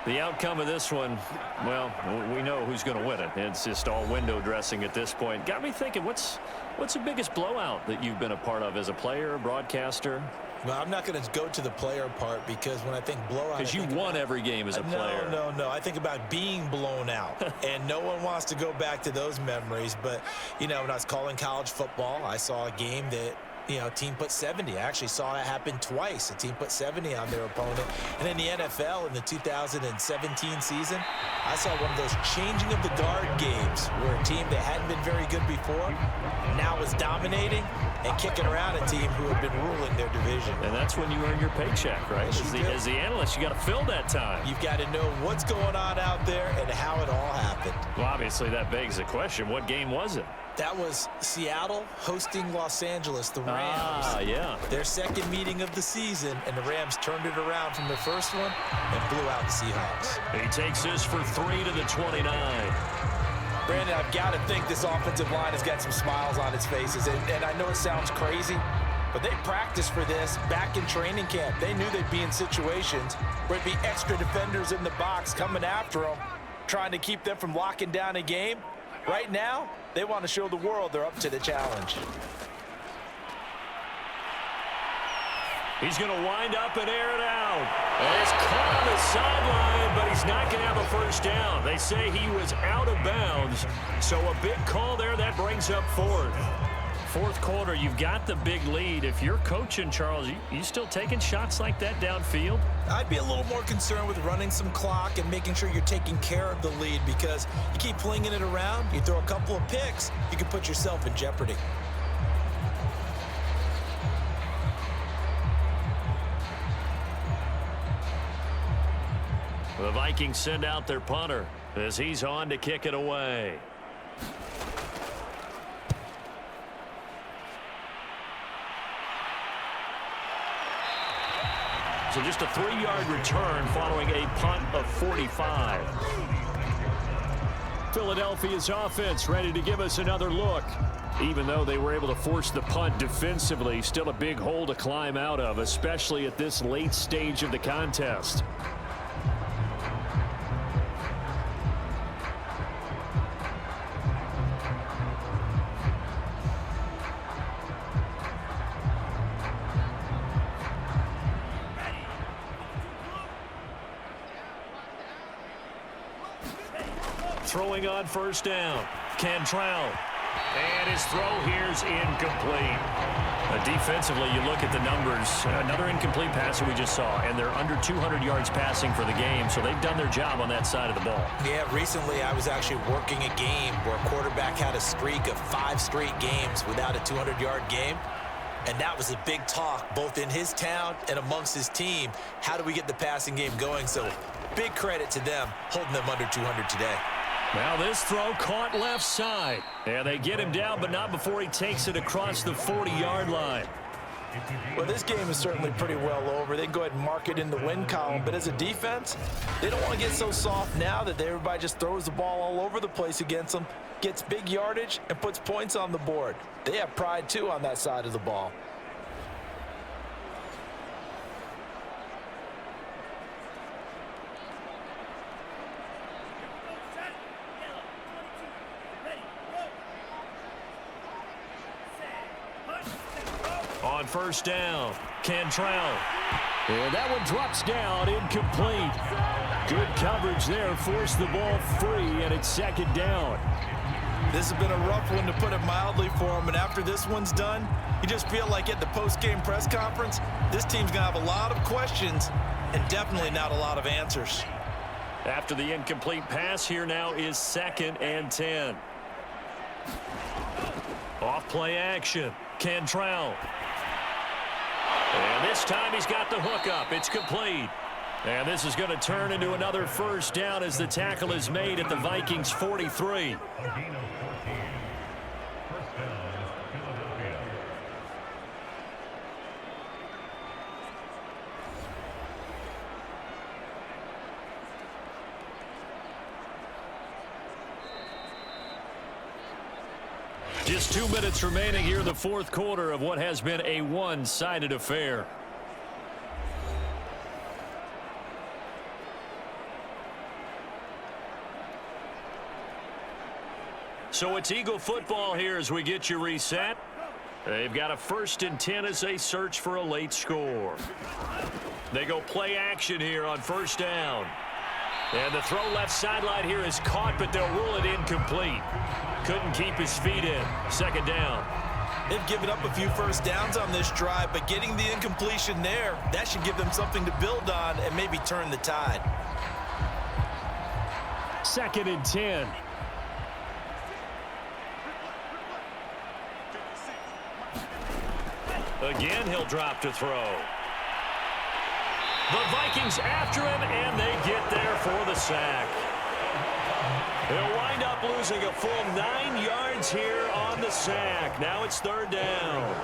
The outcome of this one, well, we know who's going to win it. It's just all window dressing at this point. Got me thinking, what's the biggest blowout that you've been a part of as a player, broadcaster? Well, I'm not going to go to the player part because when I think blowout... Because you won every game as a player. No. I think about being blown out. And no one wants to go back to those memories. But, you know, when I was calling college football, I saw a game that, you know, a team put 70. I actually saw it happen twice. A team put 70 on their opponent. And in the NFL in the 2017 season, I saw one of those changing of the guard games where a team that hadn't been very good before now is dominating and kicking around a team who had been ruling their division. And that's when you earn your paycheck, right? As the analyst, you got to fill that time. You've got to know what's going on out there and how it all happened. Well, obviously, that begs the question, what game was it? That was Seattle hosting Los Angeles, the Rams. Yeah. Their second meeting of the season, and the Rams turned it around from their first one and blew out the Seahawks. He takes this for 3 to the 29. Brandon, I've got to think this offensive line has got some smiles on its faces, and I know it sounds crazy, but they practiced for this back in training camp. They knew they'd be in situations where it'd be extra defenders in the box coming after them, trying to keep them from locking down a game. Right now, they want to show the world they're up to the challenge. He's going to wind up and air it out. And it's caught on the sideline, but he's not going to have a first down. They say he was out of bounds, so a big call there. That brings up fourth. Fourth quarter, you've got the big lead. If you're coaching, Charles, you still taking shots like that downfield? I'd be a little more concerned with running some clock and making sure you're taking care of the lead, because you keep flinging it around, you throw a couple of picks, you can put yourself in jeopardy. The Vikings send out their punter as he's on to kick it away. So just a 3-yard return following a punt of 45. Philadelphia's offense ready to give us another look. Even though they were able to force the punt defensively, still a big hole to climb out of, especially at this late stage of the contest. Throwing on first down. Cantrell. And his throw here's incomplete. Defensively, you look at the numbers. Another incomplete pass that we just saw, and they're under 200 yards passing for the game, so they've done their job on that side of the ball. Yeah, recently I was actually working a game where a quarterback had a streak of 5 straight games without a 200-yard game. And that was a big talk, both in his town and amongst his team. How do we get the passing game going? So big credit to them, holding them under 200 today. Now this throw caught left side. Yeah, they get him down, but not before he takes it across the 40-yard line. Well, this game is certainly pretty well over. They can go ahead and mark it in the win column. But as a defense, they don't want to get so soft now that everybody just throws the ball all over the place against them, gets big yardage, and puts points on the board. They have pride, too, on that side of the ball. On first down, Cantrell. And that one drops down, incomplete. Good coverage there, forced the ball free, and it's second down. This has been a rough one, to put it mildly, for him. And after this one's done, you just feel like at the post-game press conference, this team's going to have a lot of questions and definitely not a lot of answers. After the incomplete pass, here now is 2nd and 10. Off play action, Cantrell. And this time he's got the hook up. It's complete. And this is going to turn into another first down as the tackle is made at the Vikings 43. Just 2 minutes remaining here in the fourth quarter of what has been a one-sided affair. So it's Eagle football here as we get you reset. They've got a 1st and 10 as they search for a late score. They go play action here on 1st down. And the throw left sideline here is caught, but they'll rule it incomplete. Couldn't keep his feet in. 2nd down. They've given up a few 1st downs on this drive, but getting the incompletion there, that should give them something to build on and maybe turn the tide. 2nd and 10. Again, he'll drop to throw. The Vikings after him, and they get there for the sack. They'll wind up losing a full 9 yards here on the sack. Now it's 3rd down.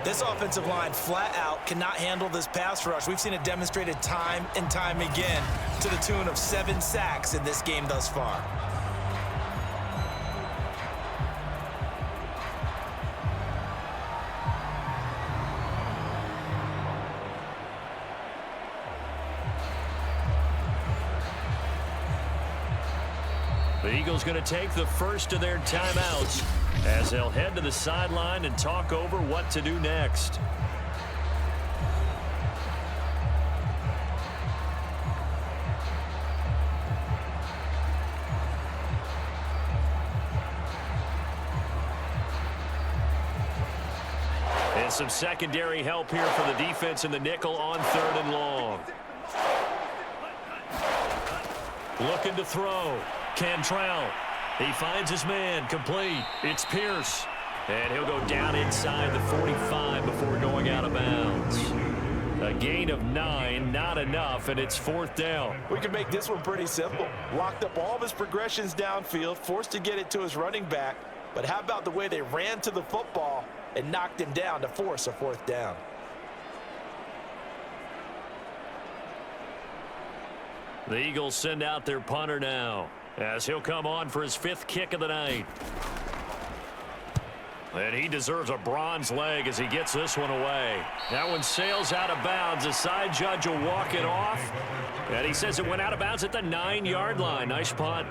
This offensive line flat out cannot handle this pass rush. We've seen it demonstrated time and time again to the tune of 7 sacks in this game thus far. The Eagles going to take the first of their timeouts as they'll head to the sideline and talk over what to do next. And some secondary help here for the defense in the nickel on 3rd and long. Looking to throw. Cantrell. He finds his man. Complete. It's Pierce. And he'll go down inside the 45 before going out of bounds. A gain of 9, not enough, and it's 4th down. We can make this one pretty simple. Locked up all of his progressions downfield, forced to get it to his running back. But how about the way they ran to the football and knocked him down to force a 4th down? The Eagles send out their punter now as he'll come on for his 5th kick of the night. And he deserves a bronze leg as he gets this one away. That one sails out of bounds. The side judge will walk it off. And he says it went out of bounds at the 9-yard line. Nice punt.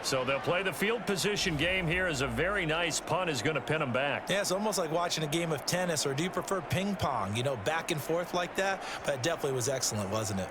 So they'll play the field position game here as a very nice punt is going to pin them back. Yeah, it's almost like watching a game of tennis, or do you prefer ping pong? You know, back and forth like that? But it definitely was excellent, wasn't it?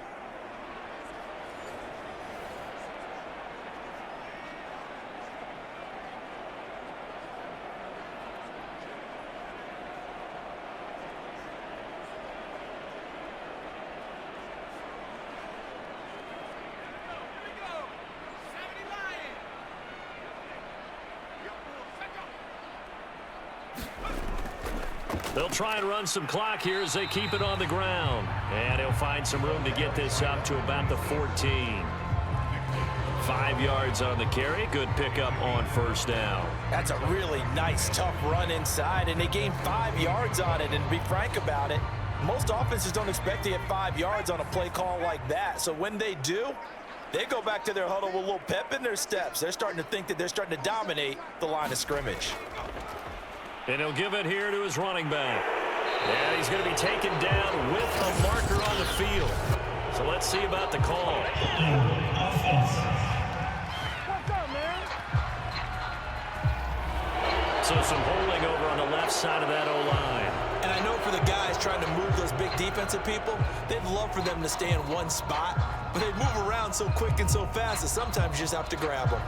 They'll try and run some clock here as they keep it on the ground. And he'll find some room to get this up to about the 14. 5 yards on the carry. Good pickup on 1st down. That's a really nice, tough run inside, and they gained 5 yards on it. And to be frank about it, most offenses don't expect to get 5 yards on a play call like that. So when they do, they go back to their huddle with a little pep in their steps. They're starting to think that they're starting to dominate the line of scrimmage. And he'll give it here to his running back. And he's going to be taken down with a marker on the field. So let's see about the call. So some holding over on the left side of that O-line. And I know for the guys trying to move those big defensive people, they'd love for them to stay in one spot, but they move around so quick and so fast that sometimes you just have to grab them.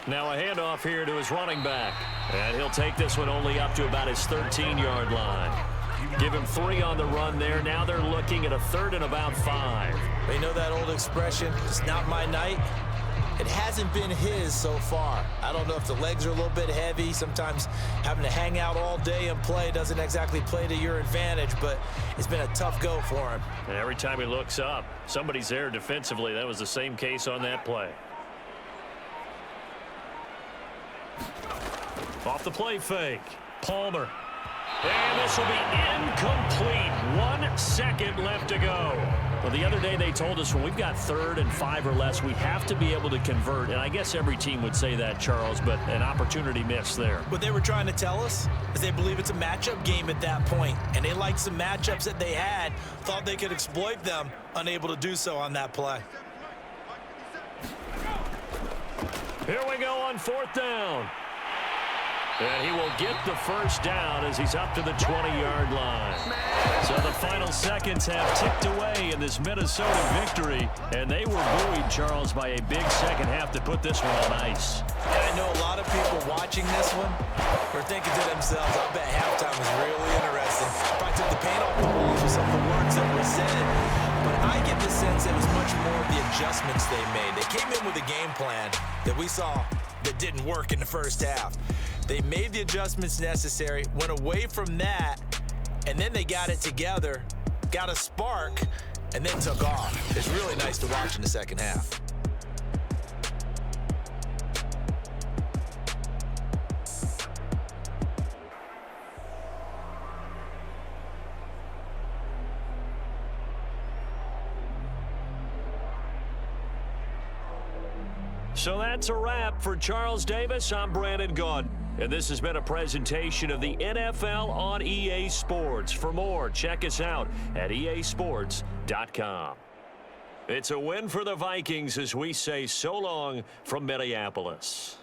Now a handoff here to his running back. And he'll take this one only up to about his 13-yard line. Give him 3 on the run there. Now they're looking at a 3rd and about 5. They know that old expression, it's not my night. It hasn't been his so far. I don't know if the legs are a little bit heavy. Sometimes having to hang out all day and play doesn't exactly play to your advantage, but it's been a tough go for him. And every time he looks up, somebody's there defensively. That was the same case on that play. Off the play fake. Palmer. And this will be incomplete. 1 second left to go. Well, the other day they told us when we've got 3rd and 5 or less, we have to be able to convert. And I guess every team would say that, Charles, but an opportunity missed there. What they were trying to tell us is they believe it's a matchup game at that point, and they liked some matchups that they had, thought they could exploit them, unable to do so on that play. Here we go on 4th down. And he will get the first down as he's up to the 20-yard line. So the final seconds have ticked away in this Minnesota victory. And they were buoyed, Charles, by a big second half to put this one on ice. And I know a lot of people watching this one are thinking to themselves, I bet halftime was really interesting. Probably took the paint off the walls with some of the words that were said. But I get the sense it was much more of the adjustments they made. They came in with a game plan that we saw that didn't work in the first half. They made the adjustments necessary, went away from that, and then they got it together, got a spark, and then took off. It's really nice to watch in the second half. So that's a wrap for Charles Davis. I'm Brandon Gaudin. And this has been a presentation of the NFL on EA Sports. For more, check us out at easports.com. It's a win for the Vikings as we say so long from Minneapolis.